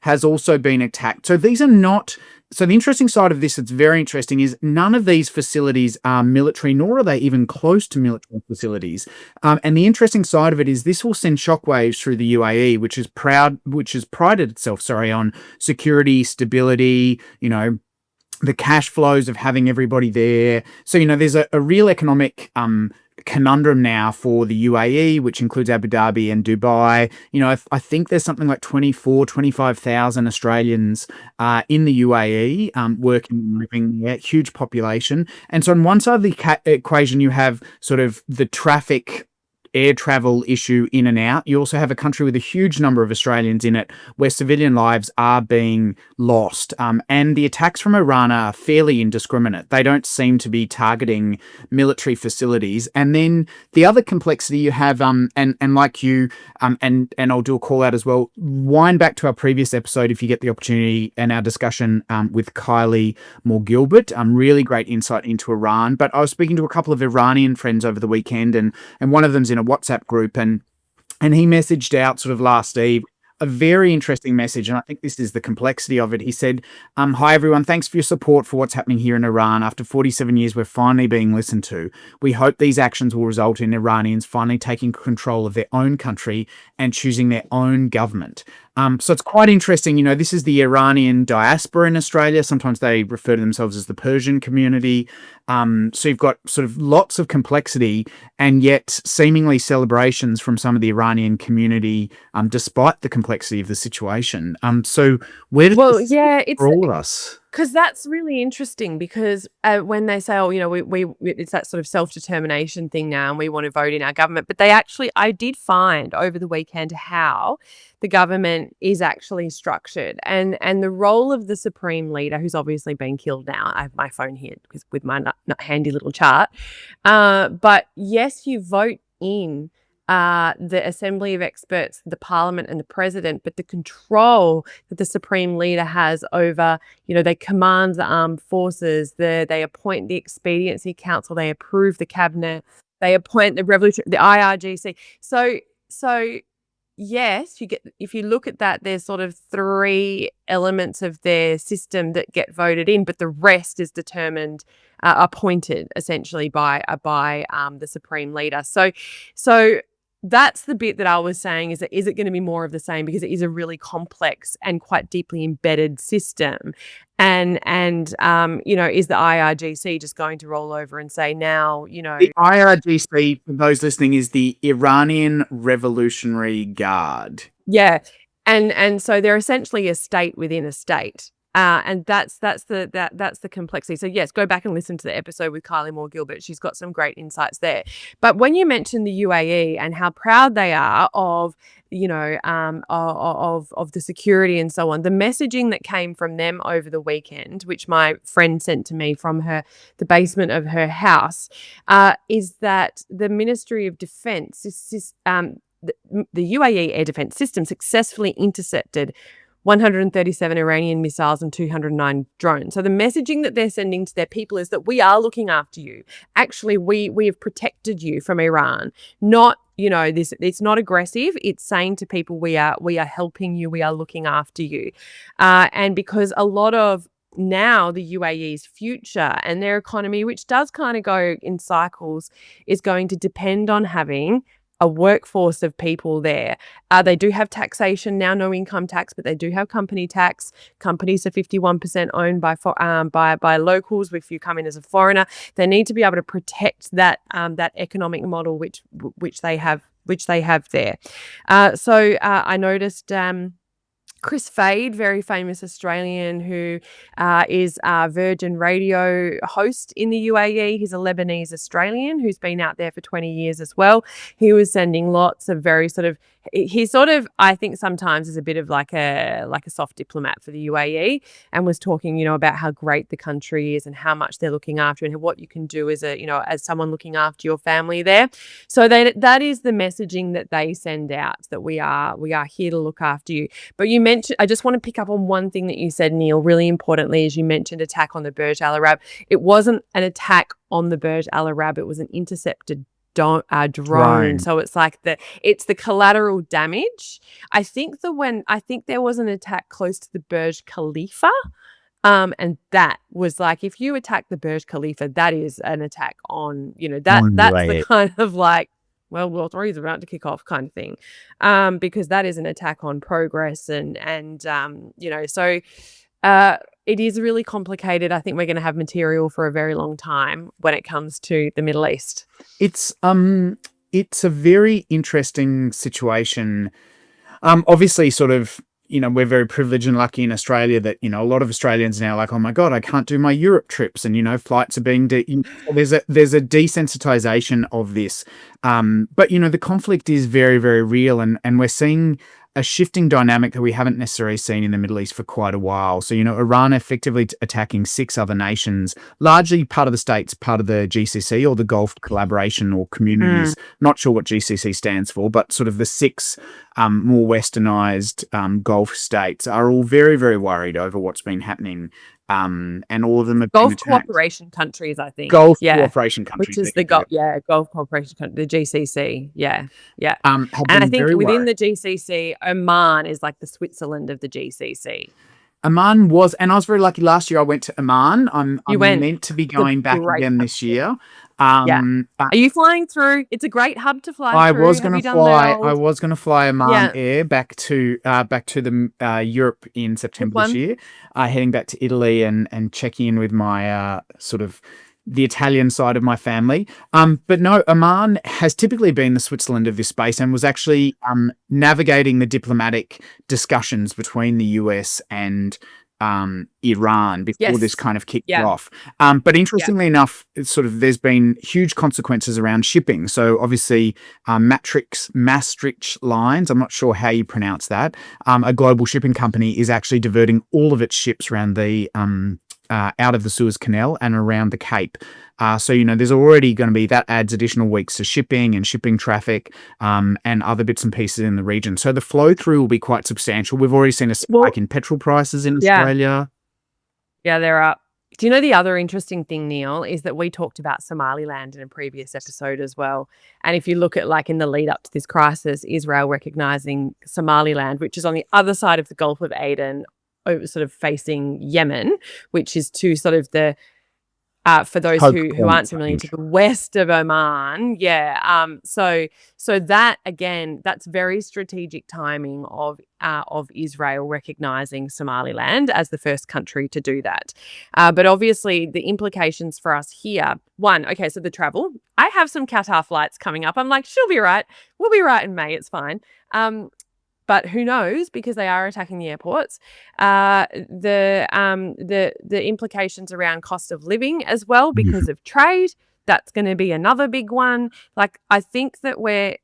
Speaker 1: has also been attacked. So these are not... So the interesting side of this that's very interesting is none of these facilities are military, nor are they even close to military facilities. And the interesting side of it is this will send shockwaves through the UAE, which has prided itself, on security, stability, you know, the cash flows of having everybody there. So, you know, there's a real economic conundrum now for the UAE, which includes Abu Dhabi and Dubai. You know, I think there's something like 25,000 Australians in the UAE working and living there, huge population. And so on one side of the equation, you have sort of the traffic air travel issue in and out. You also have a country with a huge number of Australians in it where civilian lives are being lost. And the attacks from Iran are fairly indiscriminate. They don't seem to be targeting military facilities. And then the other complexity you have, and like you, and I'll do a call out as well, wind back to our previous episode if you get the opportunity, and our discussion with Kylie Moore-Gilbert. Really great insight into Iran. But I was speaking to a couple of Iranian friends over the weekend, and one of them's in a WhatsApp group, and he messaged out sort of last eve a very interesting message, and I think this is the complexity of it. He said, hi everyone, thanks for your support for what's happening here in Iran. After 47 years, we're finally being listened to. We hope these actions will result in Iranians finally taking control of their own country and choosing their own government. So it's quite interesting. You know, this is the Iranian diaspora in Australia. Sometimes they refer to themselves as the Persian community. So you've got sort of lots of complexity, and yet seemingly celebrations from some of the Iranian community, despite the complexity of the situation. So where does this for all of us?
Speaker 3: Because that's really interesting, because when they say, oh, you know, we it's that sort of self-determination thing now, and we want to vote in our government. But I did find over the weekend how the government is actually structured, and the role of the Supreme Leader, who's obviously been killed now. I have my phone here because with my not handy little chart. But yes, you vote in the Assembly of Experts, the Parliament and the President, but the control that the Supreme Leader has over, you know, they command the armed forces, they appoint the Expediency Council, they approve the Cabinet, they appoint the IRGC. So yes, if you look at that, there's sort of 3 elements of their system that get voted in, but the rest is determined appointed essentially by the supreme leader. So that's the bit that I was saying, is it going to be more of the same, because it is a really complex and quite deeply embedded system. And is the IRGC just going to roll over and say now,
Speaker 1: The IRGC, for those listening, is the Iranian Revolutionary Guard.
Speaker 3: Yeah. And so they're essentially a state within a state. And that's the complexity. So yes, go back and listen to the episode with Kylie Moore Gilbert. She's got some great insights there. But when you mention the UAE and how proud they are of of the security and so on, the messaging that came from them over the weekend, which my friend sent to me from the basement of her house, is that the Ministry of Defence the UAE air defence system successfully intercepted 137 Iranian missiles and 209 drones. So the messaging that they're sending to their people is that we are looking after you. Actually, we have protected you from Iran. Not, this. It's not aggressive. It's saying to people, we are helping you. We are looking after you. And because a lot of now the UAE's future and their economy, which does kind of go in cycles, is going to depend on having a workforce of people there. They do have taxation now, no income tax, but they do have company tax. Companies are 51% owned by locals. If you come in as a foreigner, they need to be able to protect that economic model which they have there. So I noticed. Chris Fade, very famous Australian who is a Virgin Radio host in the UAE. He's a Lebanese Australian who's been out there for 20 years as well. He was sending lots of very I think sometimes is a bit of like a soft diplomat for the UAE, and was talking, about how great the country is and how much they're looking after and what you can do as as someone looking after your family there. So that is the messaging that they send out, that we are here to look after you. But you mentioned, I just want to pick up on one thing that you said, Neil, really importantly, as you mentioned attack on the Burj Al Arab. It wasn't an attack on the Burj Al Arab, it was an intercepted drone. So it's like it's the collateral damage. I think there was an attack close to the Burj Khalifa. And that was like, if you attack the Burj Khalifa, that is an attack on, that's the kind of like, well, War 3 is about to kick off kind of thing. Because that is an attack on progress and so it is really complicated. I think we're going to have material for a very long time when it comes to the Middle East.
Speaker 1: It's a very interesting situation. Obviously, sort of, we're very privileged and lucky in Australia that, a lot of Australians now are like, oh my God, I can't do my Europe trips. And, flights are being, there's a desensitization of this. But, the conflict is very, very real. And we're seeing a shifting dynamic that we haven't necessarily seen in the Middle East for quite a while. So, Iran effectively attacking 6 other nations, largely part of the states, part of the GCC or the Gulf Collaboration or Communities. Not sure what GCC stands for, but sort of the 6 more westernized Gulf states are all very, very worried over what's been happening. And all of them have
Speaker 3: Gulf
Speaker 1: been attacked.
Speaker 3: Cooperation countries, I think.
Speaker 1: Gulf Cooperation countries.
Speaker 3: Which is the Gulf Cooperation country, the GCC. Yeah.
Speaker 1: And
Speaker 3: I think within the GCC, Oman is like the Switzerland of the GCC.
Speaker 1: Oman was, and I was very lucky. Last year I went to Oman. I'm meant to be going back again this year.
Speaker 3: Are you flying through? It's a great hub to fly through.
Speaker 1: I was going to fly Oman Air back to the Europe in September this year, heading back to Italy and checking in with my sort of the Italian side of my family. But no, Oman has typically been the Switzerland of this space and was actually navigating the diplomatic discussions between the US and Iran before this kind of kicked off. But interestingly enough, it's sort of there's been huge consequences around shipping. So obviously Maastricht Lines, I'm not sure how you pronounce that, a global shipping company is actually diverting all of its ships around the out of the Suez Canal and around the Cape. So, there's already going to be, that adds additional weeks to shipping and shipping traffic and other bits and pieces in the region. So the flow through will be quite substantial. We've already seen a spike in petrol prices in Australia.
Speaker 3: Yeah, they're up. Do you know the other interesting thing, Neil, is that we talked about Somaliland in a previous episode as well. And if you look at like in the lead up to this crisis, Israel recognizing Somaliland, which is on the other side of the Gulf of Aden, sort of facing Yemen, which is to sort of the For those who aren't familiar, to the west of Oman. Yeah. So that, again, that's very strategic timing of Israel recognizing Somaliland as the first country to do that. But obviously the implications for us here, one, okay, so the travel. I have some Qatar flights coming up. I'm like, she'll be right. We'll be right in May. It's fine. But who knows, because they are attacking the airports. The implications around cost of living as well because of trade. That's going to be another big one. Like, I think that we're,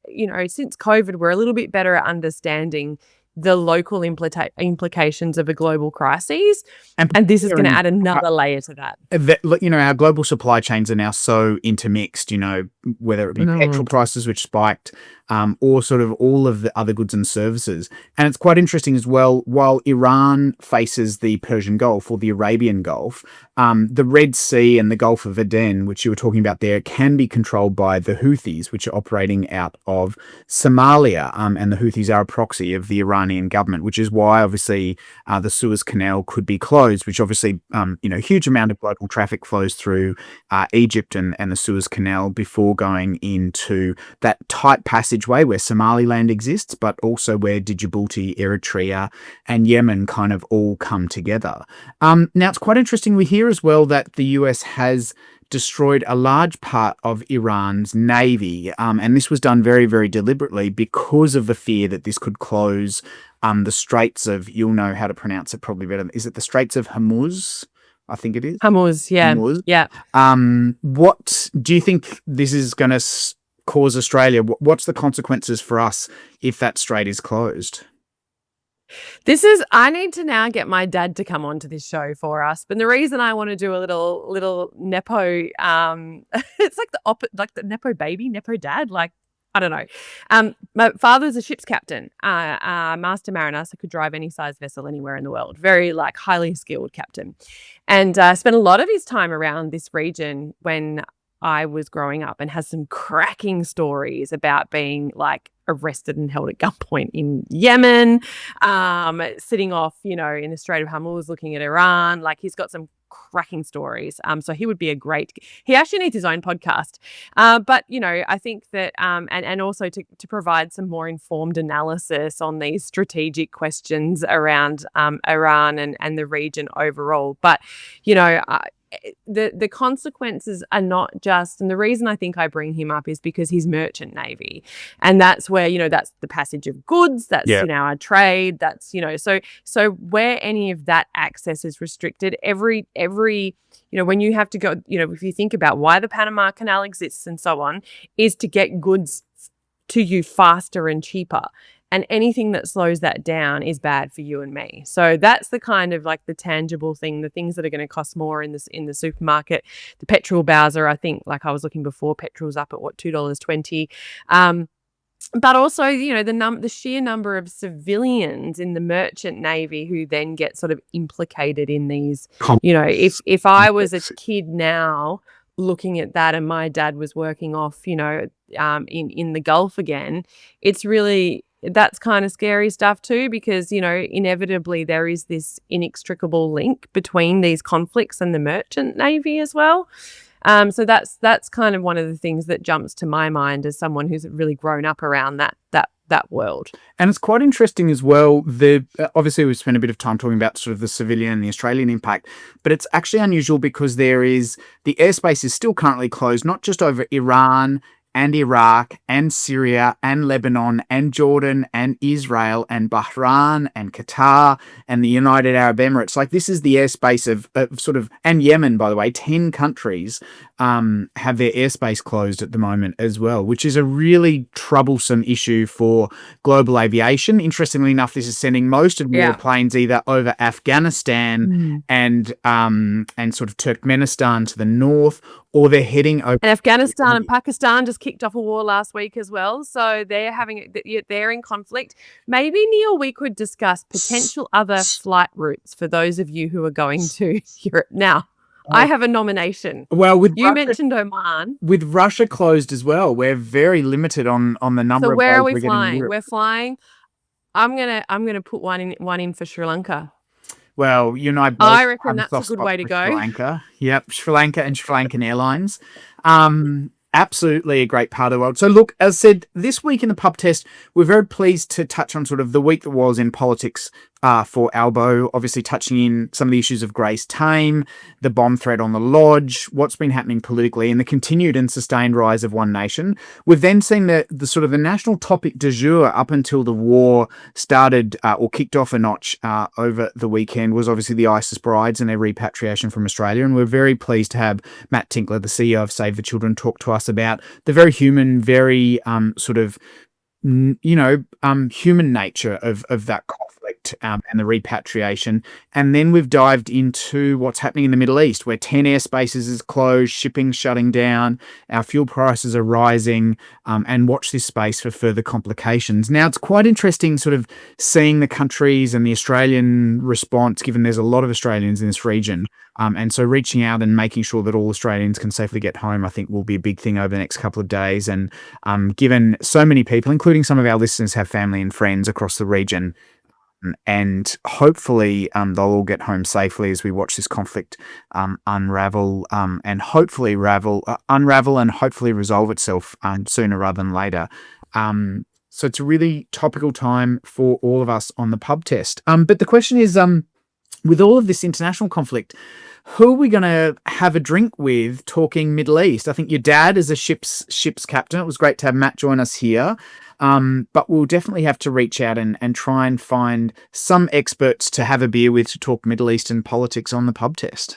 Speaker 3: since COVID, we're a little bit better at understanding the local implications of a global crisis. And this is going to add another layer to that.
Speaker 1: Our global supply chains are now so intermixed, whether it be petrol prices, which spiked, or sort of all of the other goods and services. And it's quite interesting as well, while Iran faces the Persian Gulf or the Arabian Gulf, the Red Sea and the Gulf of Aden, which you were talking about there, can be controlled by the Houthis, which are operating out of Somalia. And the Houthis are a proxy of the Iranian government, which is why obviously the Suez Canal could be closed, which obviously, huge amount of global traffic flows through Egypt and the Suez Canal before going into that tight passageway where Somaliland exists, but also where Djibouti, Eritrea, and Yemen kind of all come together. Now, it's quite interesting. We hear as well that the US has destroyed a large part of Iran's navy, and this was done very, very deliberately because of the fear that this could close the Straits of, you'll know how to pronounce it probably better. Is it the Straits of Hormuz? I think it is.
Speaker 3: Hormuz, yeah.
Speaker 1: Hormuz.
Speaker 3: Yeah.
Speaker 1: What do you think this is going to cause Australia? What's the consequences for us if that strait is closed?
Speaker 3: I need to now get my dad to come onto this show for us. But the reason I want to do a little Nepo, it's like the Nepo baby, Nepo dad, like, I don't know. My father's a ship's captain, master mariner, so could drive any size vessel anywhere in the world. Very highly skilled captain. And spent a lot of his time around this region when I was growing up, and has some cracking stories about being arrested and held at gunpoint in Yemen, sitting off, in the Strait of Hormuz looking at Iran. He's got some cracking stories. So he would be he actually needs his own podcast. But, I think that, and also to provide some more informed analysis on these strategic questions around Iran and the region overall. But, the consequences are not just, and the reason I think I bring him up is because he's merchant navy, and that's where that's the passage of goods, that's our trade, that's so where any of that access is restricted, every when you have to go, if you think about why the Panama Canal exists and so on, is to get goods to you faster and cheaper. And anything that slows that down is bad for you and me. So that's the kind of the tangible thing, the things that are going to cost more in the supermarket. The petrol bowser, I think, I was looking before, petrol's up at $2.20. But also, the sheer number of civilians in the merchant navy who then get sort of implicated in these. If I was a kid now looking at that and my dad was working off, in the Gulf again, it's really, that's kind of scary stuff too, because, inevitably there is this inextricable link between these conflicts and the merchant navy as well. So that's kind of one of the things that jumps to my mind as someone who's really grown up around that world.
Speaker 1: And it's quite interesting as well. Obviously we spent a bit of time talking about sort of the civilian and the Australian impact, but it's actually unusual because the airspace is still currently closed, not just over Iran and Iraq and Syria and Lebanon and Jordan and Israel and Bahrain and Qatar and the United Arab Emirates. This is the airspace of sort of, and Yemen, by the way, 10 countries have their airspace closed at the moment as well, which is a really troublesome issue for global aviation. Interestingly enough, this is sending most of the planes either over Afghanistan and sort of Turkmenistan to the north, or they're heading over.
Speaker 3: And Afghanistan and Pakistan just kicked off a war last week as well. So they're in conflict. Maybe, Neil, we could discuss potential other flight routes for those of you who are going to Europe. Now, I have a nomination.
Speaker 1: Well,
Speaker 3: you mentioned Oman.
Speaker 1: With Russia closed as well, we're very limited on the number of.
Speaker 3: So where are we
Speaker 1: we're
Speaker 3: flying? We're flying. I'm gonna put one in for Sri Lanka.
Speaker 1: Well, you and I both
Speaker 3: I reckon
Speaker 1: have
Speaker 3: that's a
Speaker 1: soft
Speaker 3: good
Speaker 1: spot
Speaker 3: way to
Speaker 1: for
Speaker 3: go.
Speaker 1: Sri Lanka. Yep, Sri Lanka and Sri Lankan Airlines. Absolutely a great part of the world. So look, as I said, this week in the pub test, we're very pleased to touch on sort of the week that was in politics for Albo, obviously touching in some of the issues of Grace Tame, the bomb threat on the lodge, what's been happening politically, and the continued and sustained rise of One Nation. We've then seen the sort of the national topic du jour up until the war started or kicked off a notch over the weekend was obviously the ISIS brides and their repatriation from Australia. And we're very pleased to have Matt Tinkler, the CEO of Save the Children, talk to us about the very human, very sort of human nature of that conflict and the repatriation. And then we've dived into what's happening in the Middle East, where 10 airspaces is closed, shipping shutting down, our fuel prices are rising, and watch this space for further complications. Now, it's quite interesting sort of seeing the countries and the Australian response, given there's a lot of Australians in this region. And so reaching out and making sure that all Australians can safely get home, I think will be a big thing over the next couple of days. And given so many people, including some of our listeners, have family and friends across the region, and hopefully they'll all get home safely as we watch this conflict unravel and hopefully unravel and hopefully resolve itself sooner rather than later. So it's a really topical time for all of us on the pub test. But the question is, with all of this international conflict, who are we going to have a drink with talking Middle East? I think your dad is a ship's captain. It was great to have Matt join us here. But we'll definitely have to reach out and try and find some experts to have a beer with to talk Middle Eastern politics on the pub test.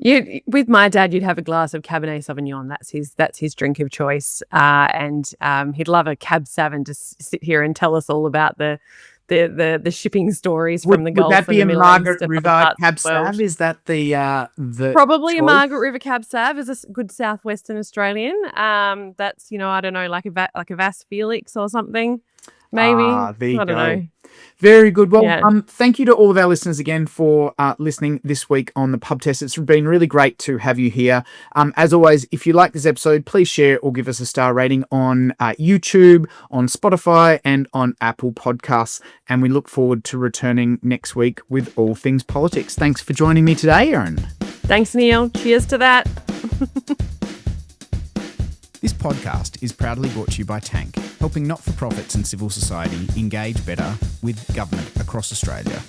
Speaker 3: With my dad, you'd have a glass of Cabernet Sauvignon. That's his drink of choice. And he'd love a Cab Sav and just sit here and tell us all about the shipping stories from the Gulf.
Speaker 1: Would that be a Margaret River Cab
Speaker 3: Sav?
Speaker 1: Sav? Is that the
Speaker 3: probably
Speaker 1: choice?
Speaker 3: A Margaret River Cab Sav is a good southwestern Australian. That's I don't know, like a Vass Felix or something. Maybe.
Speaker 1: There you
Speaker 3: I don't know.
Speaker 1: Very good. Well,
Speaker 3: Yeah.
Speaker 1: Thank you to all of our listeners again for listening this week on the pub test. It's been really great to have you here. As always, if you like this episode, please share or give us a star rating on YouTube, on Spotify, and on Apple Podcasts. And we look forward to returning next week with all things politics. Thanks for joining me today, Erin.
Speaker 3: Thanks, Neil. Cheers to that.
Speaker 1: This podcast is proudly brought to you by Tanck, helping not-for-profits and civil society engage better with government across Australia.